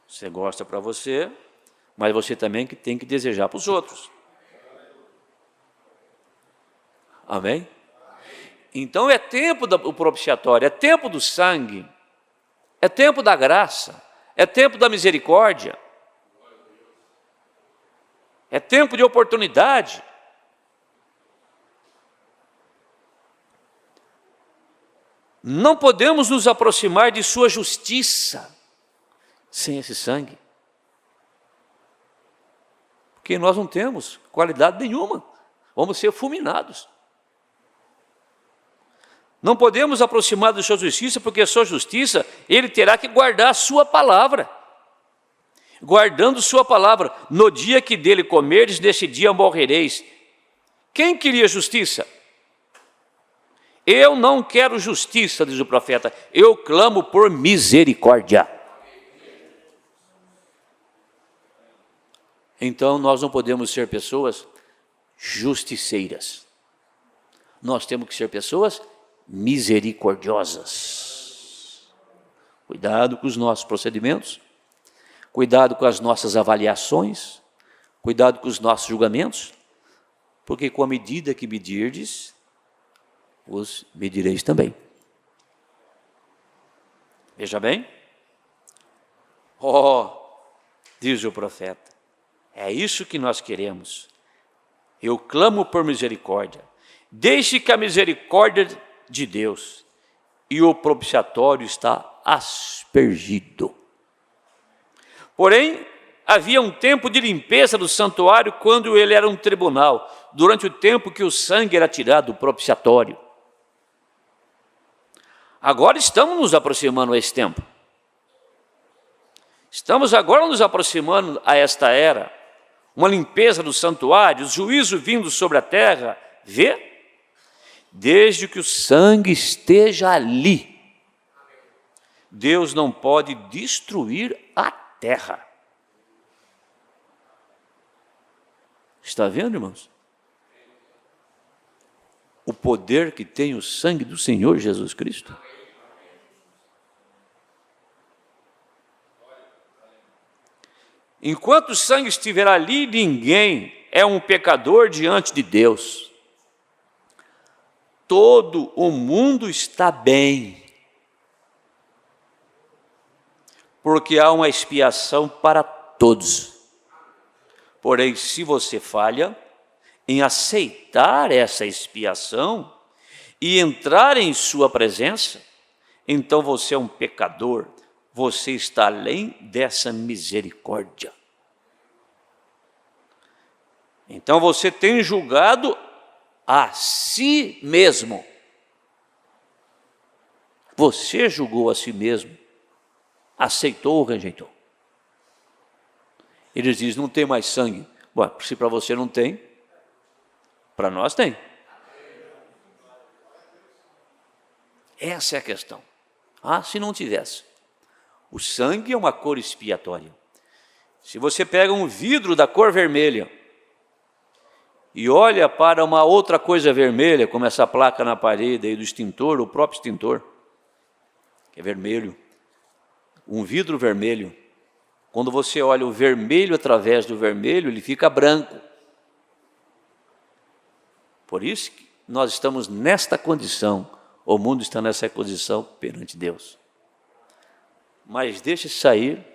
Speaker 4: Você gosta para você, mas você também tem que desejar para os outros. Amém? Então é tempo do propiciatório, é tempo do sangue, é tempo da graça, é tempo da misericórdia, é tempo de oportunidade. Não podemos nos aproximar de sua justiça sem esse sangue, porque nós não temos qualidade nenhuma, vamos ser fulminados. Não podemos aproximar de sua justiça, porque a sua justiça, ele terá que guardar a sua palavra. Guardando sua palavra, no dia que dele comerdes, nesse dia morrereis. Quem queria justiça? Eu não quero justiça, diz o profeta, eu clamo por misericórdia. Então nós não podemos ser pessoas justiceiras. Nós temos que ser pessoas misericordiosas. Cuidado com os nossos procedimentos, cuidado com as nossas avaliações, cuidado com os nossos julgamentos, porque com a medida que medirdes, os medireis também. Veja bem. Diz o profeta, é isso que nós queremos. Eu clamo por misericórdia. Deixe que a misericórdia de Deus e o propiciatório está aspergido. Porém, havia um tempo de limpeza do santuário quando ele era um tribunal, durante o tempo que o sangue era tirado do propiciatório. Agora estamos nos aproximando a esse tempo. Estamos agora nos aproximando a esta era, uma limpeza do santuário, o juízo vindo sobre a terra, vê? Desde que o sangue esteja ali, Deus não pode destruir a terra. Está vendo, irmãos? O poder que tem o sangue do Senhor Jesus Cristo. Enquanto o sangue estiver ali, ninguém é um pecador diante de Deus. Todo o mundo está bem, porque há uma expiação para todos. Porém, se você falha em aceitar essa expiação e entrar em sua presença, então você é um pecador, você está além dessa misericórdia. Então você tem julgado a si mesmo. Você julgou a si mesmo, aceitou ou rejeitou? Eles dizem, não tem mais sangue. Bom, se para você não tem, para nós tem. Essa é a questão. Se não tivesse. O sangue é uma cor expiatória. Se você pega um vidro da cor vermelha e olha para uma outra coisa vermelha, como essa placa na parede aí do extintor, o próprio extintor, que é vermelho, um vidro vermelho, quando você olha o vermelho através do vermelho, ele fica branco. Por isso que nós estamos nesta condição, o mundo está nessa condição perante Deus. Mas deixe sair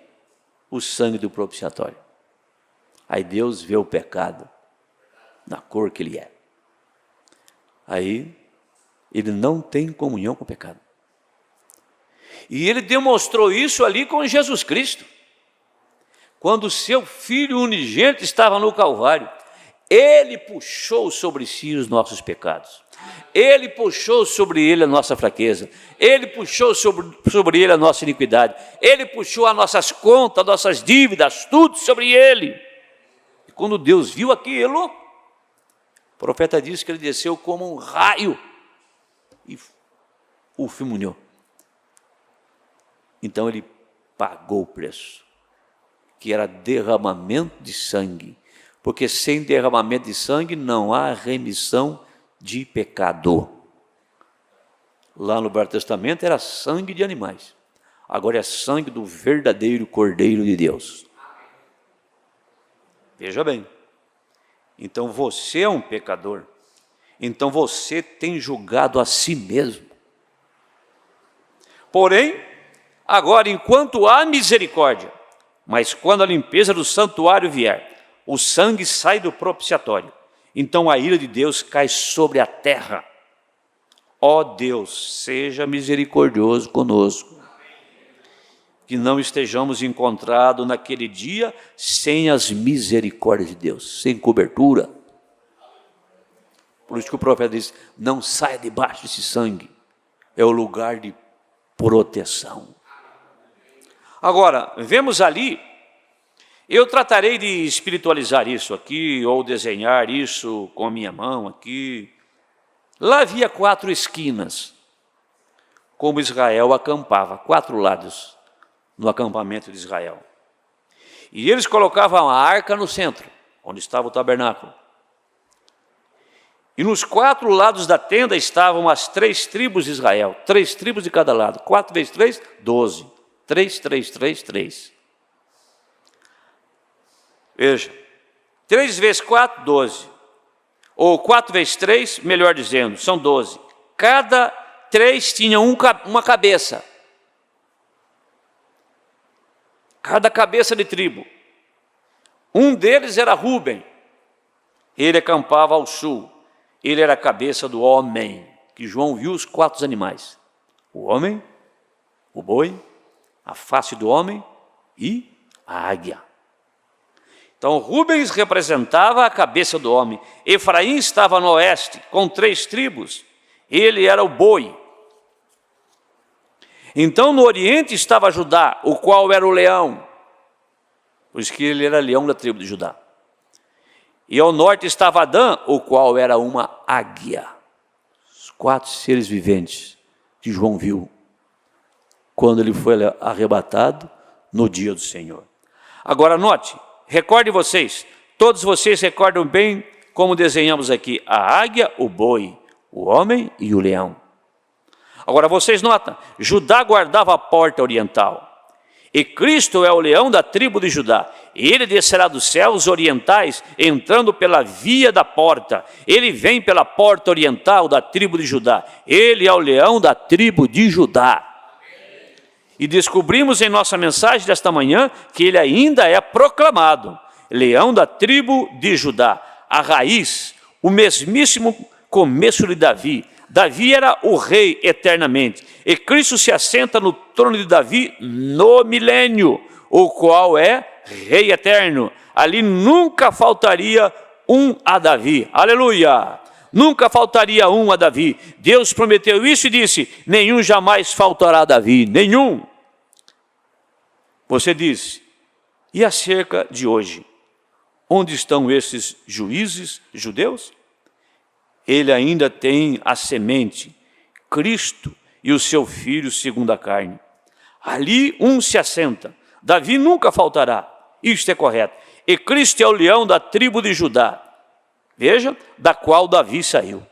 Speaker 4: o sangue do propiciatório. Aí Deus vê o pecado na cor que ele é. Aí ele não tem comunhão com o pecado. E ele demonstrou isso ali com Jesus Cristo. Quando o seu Filho unigênito estava no Calvário, ele puxou sobre si os nossos pecados. Ele puxou sobre ele a nossa fraqueza. Ele puxou sobre ele a nossa iniquidade. Ele puxou as nossas contas, nossas dívidas, tudo sobre ele. E quando Deus viu aquilo, o profeta disse que ele desceu como um raio e o fulminou. Então ele pagou o preço, que era derramamento de sangue, porque sem derramamento de sangue não há remissão de pecado. Lá no Velho Testamento era sangue de animais, agora é sangue do verdadeiro Cordeiro de Deus. Veja bem, então você é um pecador, então você tem julgado a si mesmo. Porém, agora, enquanto há misericórdia, mas quando a limpeza do santuário vier, o sangue sai do propiciatório, então a ira de Deus cai sobre a terra. Ó Deus, seja misericordioso conosco, que não estejamos encontrados naquele dia sem as misericórdias de Deus, sem cobertura. Por isso que o profeta diz, não saia debaixo desse sangue, é o lugar de proteção. Agora, vemos ali, eu tratarei de espiritualizar isso aqui, ou desenhar isso com a minha mão aqui. Lá havia 4 esquinas, como Israel acampava, 4 lados no acampamento de Israel. E eles colocavam a arca no centro, onde estava o tabernáculo. E nos 4 lados da tenda estavam as 3 tribos de Israel, 3 tribos de cada lado, 4 vezes 3, 12. 3, 3, 3, 3. Veja, 3 vezes 4, 12. Ou 4 vezes 3, melhor dizendo, são 12. Cada 3 tinha uma cabeça. Cada cabeça de tribo. Um deles era Rúben. Ele acampava ao sul. Ele era a cabeça do homem. Que João viu os 4 animais. O homem, o boi, a face do homem e a águia. Então Rubens representava a cabeça do homem. Efraim estava no oeste, com 3 tribos. Ele era o boi. Então no oriente estava Judá, o qual era o leão. Por isso que ele era leão da tribo de Judá. E ao norte estava Adã, o qual era uma águia. Os 4 seres viventes que João viu quando ele foi arrebatado no dia do Senhor. Agora note, recordem vocês, todos vocês recordam bem como desenhamos aqui, a águia, o boi, o homem e o leão. Agora vocês notam, Judá guardava a porta oriental, E Cristo é o leão da tribo de Judá. Ele descerá dos céus orientais, entrando pela via da porta. Ele vem pela porta oriental da tribo de Judá. Ele é o leão da tribo de Judá. E descobrimos em nossa mensagem desta manhã que ele ainda é proclamado leão da tribo de Judá. A raiz, o mesmíssimo começo de Davi. Davi era o rei eternamente, e Cristo se assenta no trono de Davi no milênio, o qual é rei eterno. Ali nunca faltaria um a Davi, aleluia! Nunca faltaria um a Davi. Deus prometeu isso e disse: nenhum jamais faltará a Davi, nenhum. Você diz: e acerca de hoje? Onde estão esses juízes judeus? Ele ainda tem a semente, Cristo e o seu filho segundo a carne. Ali um se assenta, Davi nunca faltará, isto é correto. E Cristo é o leão da tribo de Judá, veja, da qual Davi saiu.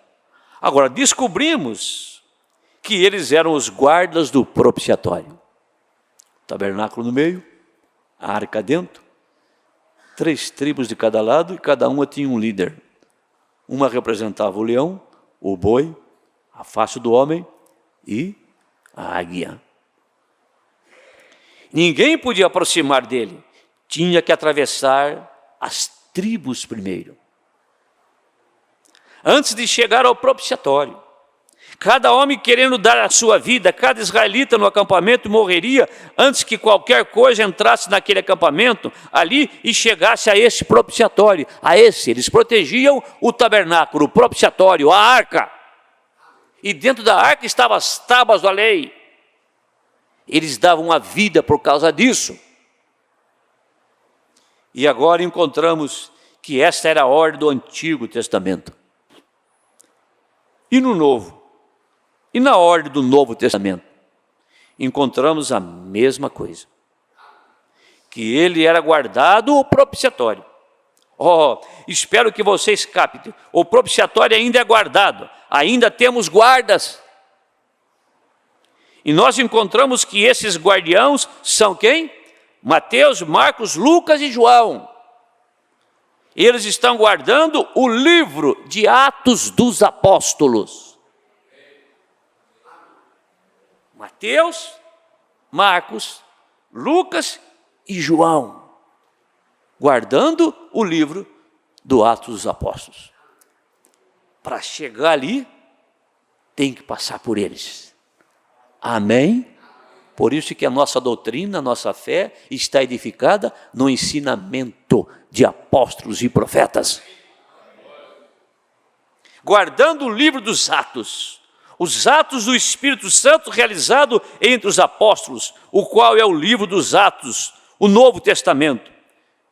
Speaker 4: Agora, descobrimos que eles eram os guardas do propiciatório. Tabernáculo no meio, a arca dentro, 3 tribos de cada lado e cada uma tinha um líder. Uma representava o leão, o boi, a face do homem e a águia. Ninguém podia aproximar dele, tinha que atravessar as tribos primeiro, antes de chegar ao propiciatório. Cada homem querendo dar a sua vida, cada israelita no acampamento morreria antes que qualquer coisa entrasse naquele acampamento ali e chegasse a esse propiciatório. A esse, eles protegiam o tabernáculo, o propiciatório, a arca. E dentro da arca estavam as tábuas da lei. Eles davam a vida por causa disso. E agora encontramos que esta era a ordem do Antigo Testamento. E no Novo? E na ordem do Novo Testamento, encontramos a mesma coisa. Que ele era guardado o propiciatório. Espero que vocês captem. O propiciatório ainda é guardado. Ainda temos guardas. E nós encontramos que esses guardiãos são quem? Mateus, Marcos, Lucas e João. Eles estão guardando o livro de Atos dos Apóstolos. Mateus, Marcos, Lucas e João, guardando o livro do Atos dos Apóstolos. Para chegar ali, tem que passar por eles. Amém? Por isso que a nossa doutrina, a nossa fé está edificada no ensinamento de apóstolos e profetas. Guardando o livro dos Atos. Os atos do Espírito Santo realizado entre os apóstolos, o qual é o livro dos Atos, o Novo Testamento.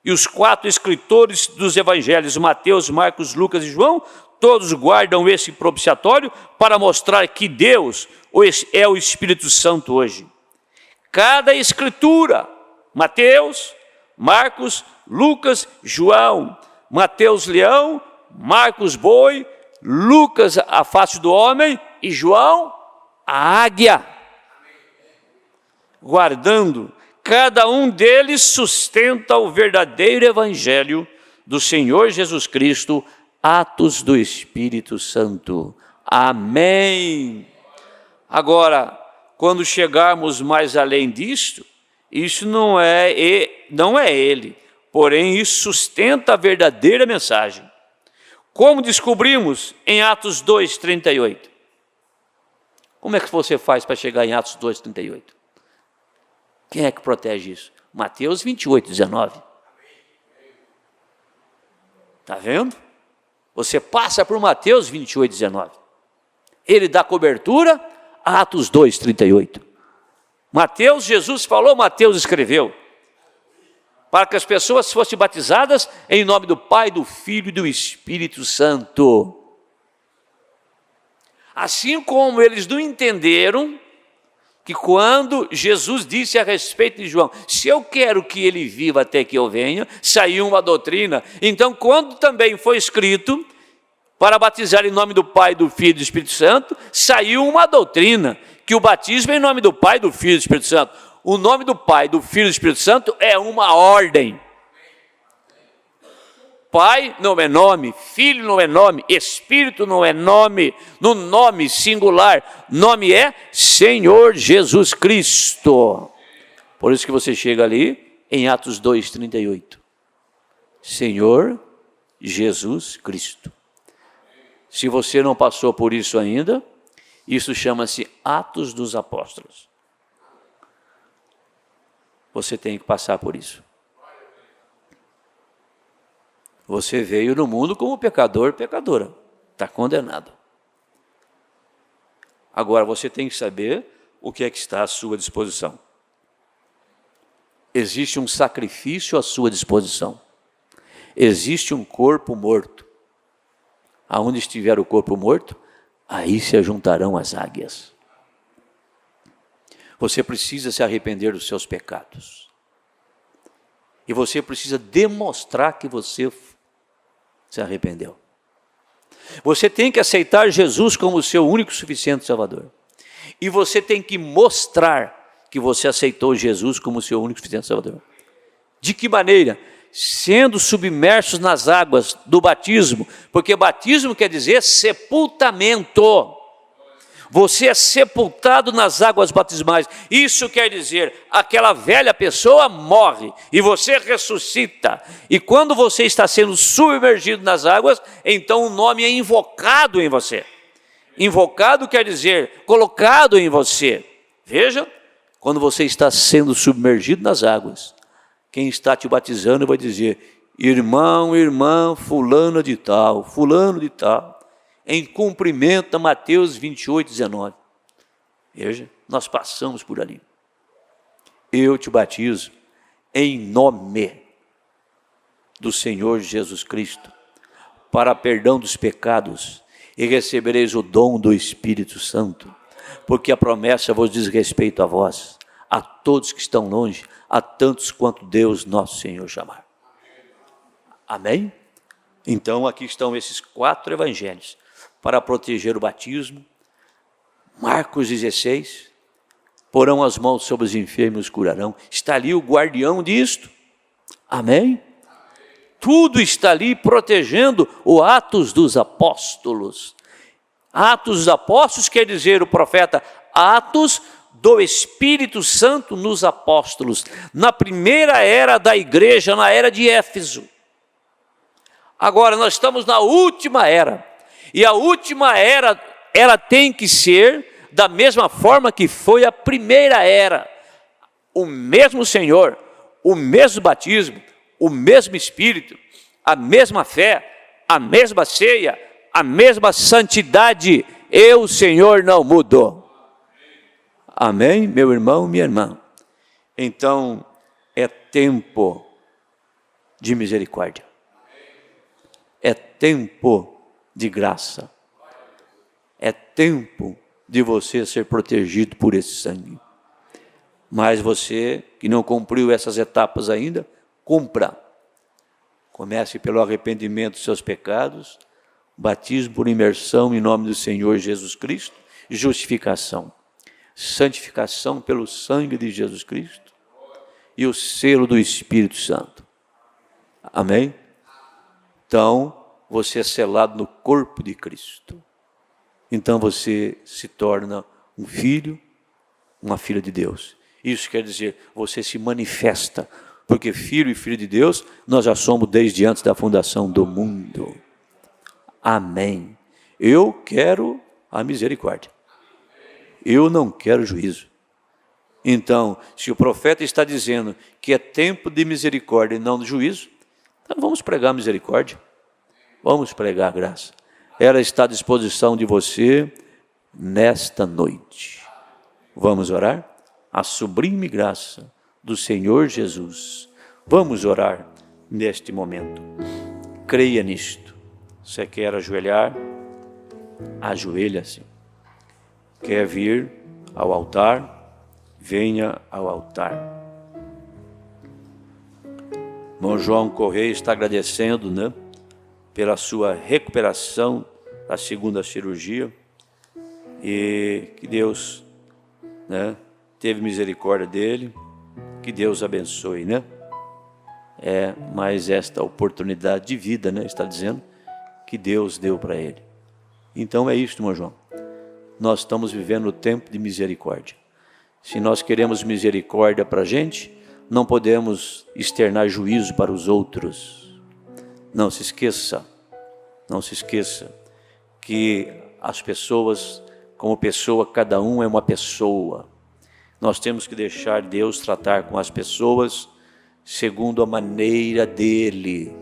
Speaker 4: E os 4 escritores dos evangelhos, Mateus, Marcos, Lucas e João, todos guardam esse propiciatório para mostrar que Deus é o Espírito Santo hoje. Cada escritura, Mateus, Marcos, Lucas, João, Mateus leão, Marcos boi, Lucas a face do homem e João a águia. Guardando, cada um deles sustenta o verdadeiro evangelho do Senhor Jesus Cristo, atos do Espírito Santo. Amém. Agora, quando chegarmos mais além disto, isso não é ele, porém isso sustenta a verdadeira mensagem. Como descobrimos em Atos 2:38? Como é que você faz para chegar em Atos 2:38? Quem é que protege isso? Mateus 28:19. Está vendo? Você passa por Mateus 28:19. Ele dá cobertura a Atos 2:38. Mateus, Jesus falou, Mateus escreveu. Para que as pessoas fossem batizadas em nome do Pai, do Filho e do Espírito Santo. Assim como eles não entenderam que quando Jesus disse a respeito de João, se eu quero que ele viva até que eu venha, saiu uma doutrina. Então, quando também foi escrito para batizar em nome do Pai, do Filho e do Espírito Santo, saiu uma doutrina, que o batismo é em nome do Pai, do Filho e do Espírito Santo. O nome do Pai, do Filho e do Espírito Santo é uma ordem. Pai não é nome, Filho não é nome, Espírito não é nome, no nome singular, nome é Senhor Jesus Cristo. Por isso que você chega ali em Atos 2:38. Senhor Jesus Cristo. Se você não passou por isso ainda, isso chama-se Atos dos Apóstolos. Você tem que passar por isso. Você veio no mundo como pecador, pecadora. Está condenado. Agora você tem que saber o que é que está à sua disposição. Existe um sacrifício à sua disposição. Existe um corpo morto. Aonde estiver o corpo morto, aí se ajuntarão as águias. Você precisa se arrepender dos seus pecados. E você precisa demonstrar que você se arrependeu. Você tem que aceitar Jesus como o seu único e suficiente Salvador. E você tem que mostrar que você aceitou Jesus como o seu único e suficiente Salvador. De que maneira? Sendo submersos nas águas do batismo, porque batismo quer dizer sepultamento. Você é sepultado nas águas batismais. Isso quer dizer, aquela velha pessoa morre e você ressuscita. E quando você está sendo submergido nas águas, então o nome é invocado em você. Invocado quer dizer colocado em você. Veja, quando você está sendo submergido nas águas, quem está te batizando vai dizer: irmão, irmã, fulano de tal, em cumprimento a Mateus 28:19. Veja, nós passamos por ali. Eu te batizo em nome do Senhor Jesus Cristo, para perdão dos pecados, e recebereis o dom do Espírito Santo, porque a promessa vos diz respeito a vós, a todos que estão longe, a tantos quanto Deus nosso Senhor chamar. Amém? Então aqui estão esses 4 evangelhos para proteger o batismo. Marcos 16, porão as mãos sobre os enfermos e os curarão. Está ali o guardião disto. Amém? Tudo está ali protegendo o Atos dos Apóstolos. Atos dos Apóstolos quer dizer, o profeta, atos do Espírito Santo nos apóstolos, na primeira era da igreja, na era de Éfeso. Agora nós estamos na última era, e a última era, ela tem que ser da mesma forma que foi a primeira era. O mesmo Senhor, o mesmo batismo, o mesmo Espírito, a mesma fé, a mesma ceia, a mesma santidade, e o Senhor não mudou. Amém, meu irmão, minha irmã? Então, é tempo de misericórdia. É tempo de graça. É tempo de você ser protegido por esse sangue. Mas você que não cumpriu essas etapas ainda, cumpra. Comece pelo arrependimento dos seus pecados, batismo por imersão em nome do Senhor Jesus Cristo, justificação, santificação pelo sangue de Jesus Cristo e o selo do Espírito Santo. Amém? Então, você é selado no corpo de Cristo. Então você se torna um filho, uma filha de Deus. Isso quer dizer, você se manifesta, porque filho e filha de Deus, nós já somos desde antes da fundação do mundo. Amém. Eu quero a misericórdia. Eu não quero juízo. Então, se o profeta está dizendo que é tempo de misericórdia e não de juízo, então vamos pregar misericórdia. Vamos pregar a graça. Ela está à disposição de você nesta noite. Vamos orar? A sublime graça do Senhor Jesus. Vamos orar neste momento. Creia nisto. Você quer ajoelhar? Ajoelha-se. Quer vir ao altar? Venha ao altar. Irmão João Correia está agradecendo, né, pela sua recuperação da segunda cirurgia, e que Deus, né, teve misericórdia dele, que Deus abençoe, né? Mas esta oportunidade de vida, né? Está dizendo que Deus deu para ele. Então é isso, irmão João. Nós estamos vivendo o tempo de misericórdia. Se nós queremos misericórdia para a gente, não podemos externar juízo para os outros. Não se esqueça que as pessoas, como pessoa, cada um é uma pessoa. Nós temos que deixar Deus tratar com as pessoas segundo a maneira dele.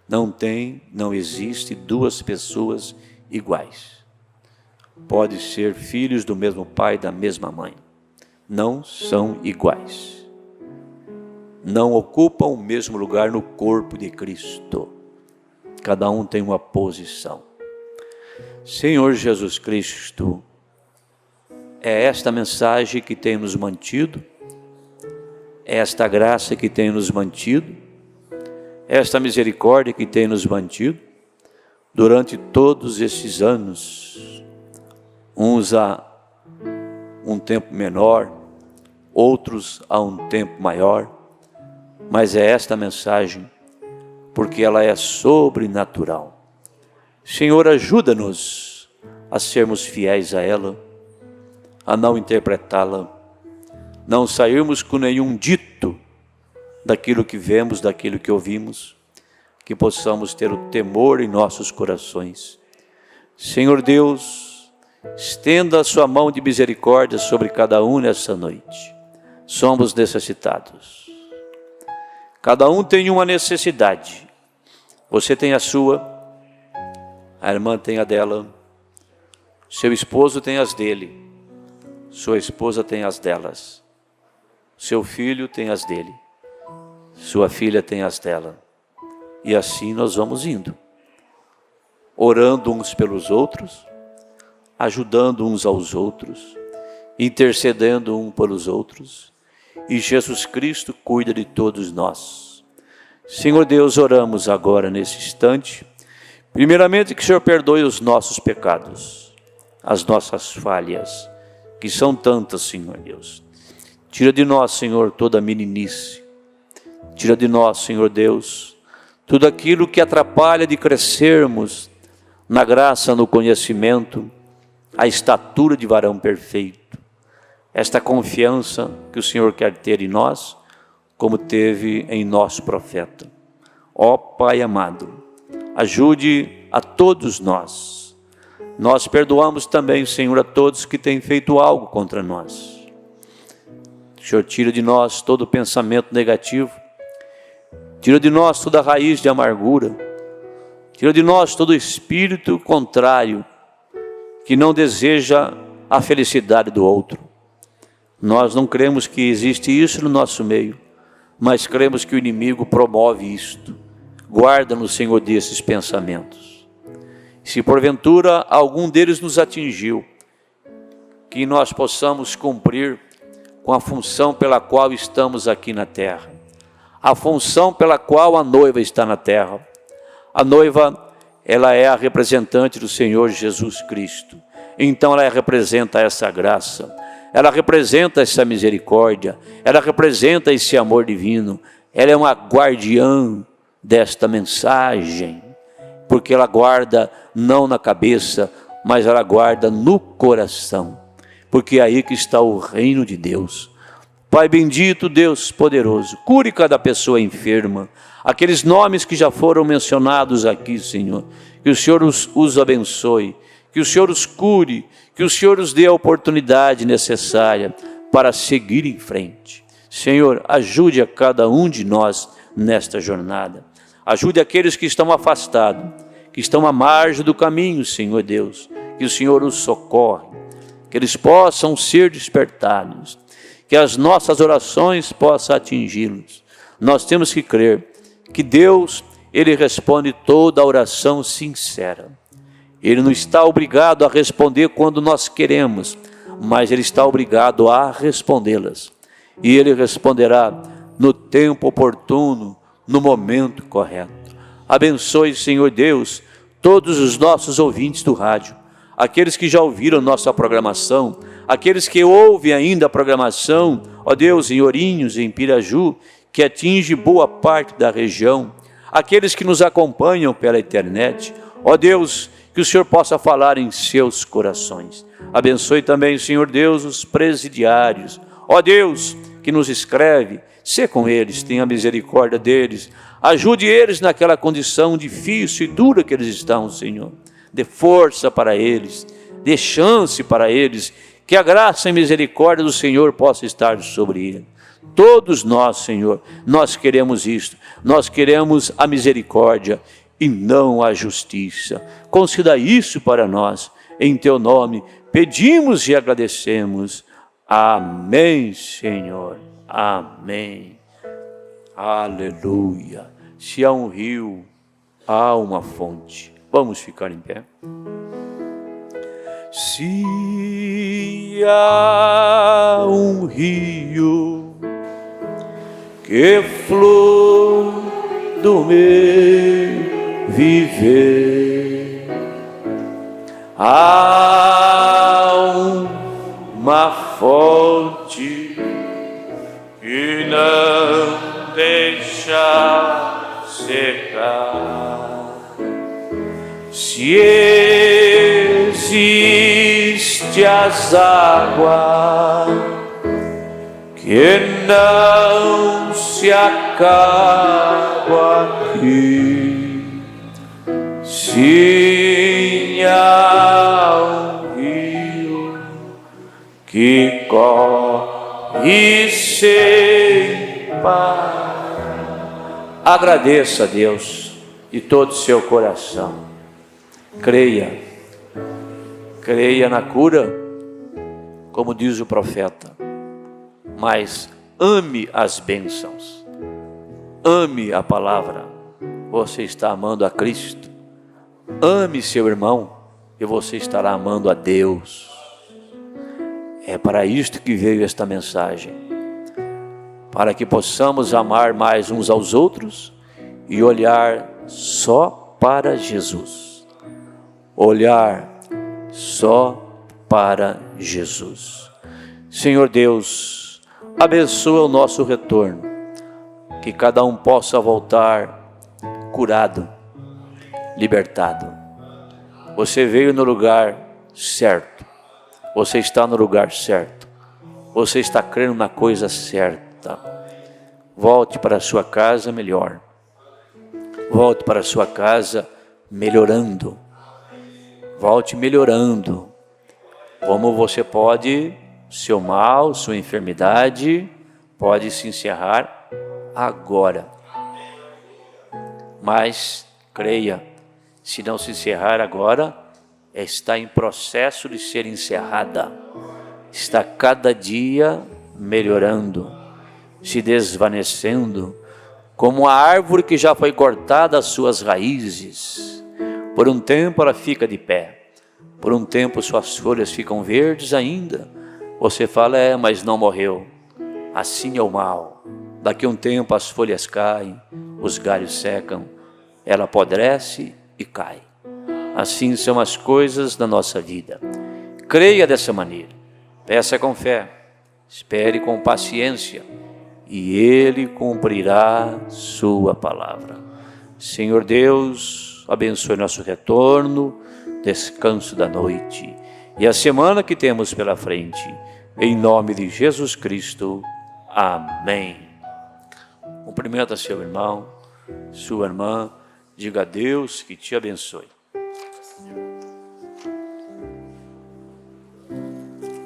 Speaker 4: Não existe duas pessoas iguais. Pode ser filhos do mesmo pai, da mesma mãe. Não são iguais. Não ocupam o mesmo lugar no corpo de Cristo. Cada um tem uma posição. Senhor Jesus Cristo, é esta mensagem que tem nos mantido, é esta graça que tem nos mantido, é esta misericórdia que tem nos mantido durante todos esses anos, uns a um tempo menor, outros a um tempo maior, mas é esta mensagem, porque ela é sobrenatural. Senhor, ajuda-nos a sermos fiéis a ela, a não interpretá-la, não sairmos com nenhum dito daquilo que vemos, daquilo que ouvimos, que possamos ter o temor em nossos corações. Senhor Deus, estenda a sua mão de misericórdia sobre cada um nessa noite. Somos necessitados. Cada um tem uma necessidade. Você tem a sua, a irmã tem a dela, seu esposo tem as dele, sua esposa tem as delas, seu filho tem as dele, sua filha tem as dela. E assim nós vamos indo, orando uns pelos outros, ajudando uns aos outros, intercedendo uns pelos outros, e Jesus Cristo cuida de todos nós. Senhor Deus, oramos agora nesse instante, primeiramente que o Senhor perdoe os nossos pecados, as nossas falhas, que são tantas, Senhor Deus. Tira de nós, Senhor, toda a meninice. Tira de nós, Senhor Deus, tudo aquilo que atrapalha de crescermos na graça, no conhecimento, a estatura de varão perfeito. Esta confiança que o Senhor quer ter em nós, como teve em nosso profeta. Ó Pai amado, ajude a todos nós. Nós perdoamos também, Senhor, a todos que têm feito algo contra nós. O Senhor tira de nós todo pensamento negativo, tira de nós toda raiz de amargura, tira de nós todo espírito contrário, que não deseja a felicidade do outro. Nós não cremos que existe isso no nosso meio, mas cremos que o inimigo promove isto. Guarda-nos, Senhor, desses pensamentos. Se porventura algum deles nos atingiu, que nós possamos cumprir com a função pela qual estamos aqui na terra, a função pela qual a noiva está na terra. A noiva, ela é a representante do Senhor Jesus Cristo, então ela representa essa graça, ela representa essa misericórdia, ela representa esse amor divino, ela é uma guardiã desta mensagem, porque ela guarda não na cabeça, mas ela guarda no coração, porque é aí que está o reino de Deus. Pai bendito, Deus poderoso, cure cada pessoa enferma, aqueles nomes que já foram mencionados aqui, Senhor, que o Senhor os abençoe, que o Senhor os cure, que o Senhor os dê a oportunidade necessária para seguir em frente. Senhor, ajude a cada um de nós nesta jornada. Ajude aqueles que estão afastados, que estão à margem do caminho, Senhor Deus, que o Senhor os socorre, que eles possam ser despertados, que as nossas orações possam atingi-los. Nós temos que crer que Deus, Ele responde toda a oração sincera. Ele não está obrigado a responder quando nós queremos, mas Ele está obrigado a respondê-las. E Ele responderá no tempo oportuno, no momento correto. Abençoe, Senhor Deus, todos os nossos ouvintes do rádio, aqueles que já ouviram nossa programação, aqueles que ouvem ainda a programação, ó Deus, em Ourinhos, em Piraju, que atinge boa parte da região, aqueles que nos acompanham pela internet, ó Deus, que o Senhor possa falar em seus corações. Abençoe também, Senhor Deus, os presidiários, ó Deus, que nos escreve, sê com eles, tenha misericórdia deles, ajude eles naquela condição difícil e dura que eles estão, Senhor. Dê força para eles, dê chance para eles, que a graça e misericórdia do Senhor possa estar sobre eles. Todos nós, Senhor, nós queremos isto, nós queremos a misericórdia e não a justiça. Conceda isso para nós, em Teu nome, pedimos e agradecemos. Amém, Senhor, amém, aleluia. Se há um rio, há uma fonte. Vamos ficar em pé. Se há um rio que flui do meu viver, há uma fonte que não deixa secar. Se existe as águas que não se acabam aqui, sim, há um rio que corre sem par. Agradeça a Deus de todo o seu coração. Creia na cura, como diz o profeta, mas ame as bênçãos, ame a palavra. Você está amando a Cristo. Ame seu irmão e você estará amando a Deus. É para isto que veio esta mensagem, para que possamos amar mais uns aos outros e olhar só para Jesus. Olhar só para Jesus. Senhor Deus, abençoa o nosso retorno, que cada um possa voltar curado, libertado. Você veio no lugar certo, você está no lugar certo, você está crendo na coisa certa. Volte para a sua casa melhor, volte para a sua casa melhorando. Volte melhorando. Como você pode, seu mal, sua enfermidade, pode se encerrar agora. Mas, creia, se não se encerrar agora, está em processo de ser encerrada. Está cada dia melhorando, se desvanecendo, como a árvore que já foi cortada as suas raízes. Por um tempo ela fica de pé, por um tempo suas folhas ficam verdes ainda. Você fala, mas não morreu. Assim é o mal. Daqui a um tempo as folhas caem, os galhos secam, ela apodrece e cai. Assim são as coisas da nossa vida. Creia dessa maneira, peça com fé, espere com paciência e Ele cumprirá sua palavra. Senhor Deus, abençoe nosso retorno, descanso da noite e a semana que temos pela frente. Em nome de Jesus Cristo. Amém. Cumprimenta seu irmão, sua irmã. Diga a Deus que te abençoe.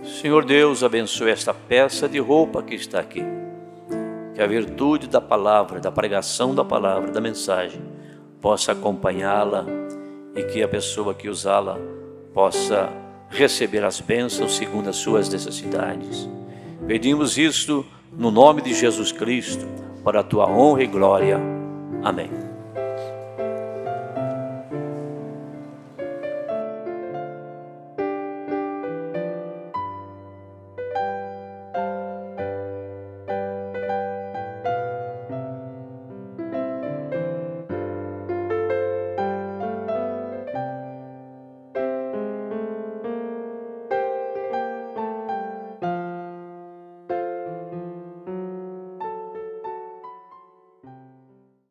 Speaker 4: Senhor Deus, abençoe esta peça de roupa que está aqui. Que a virtude da palavra, da pregação da palavra, da mensagem, possa acompanhá-la e que a pessoa que usá-la possa receber as bênçãos segundo as suas necessidades. Pedimos isto no nome de Jesus Cristo, para a tua honra e glória. Amém.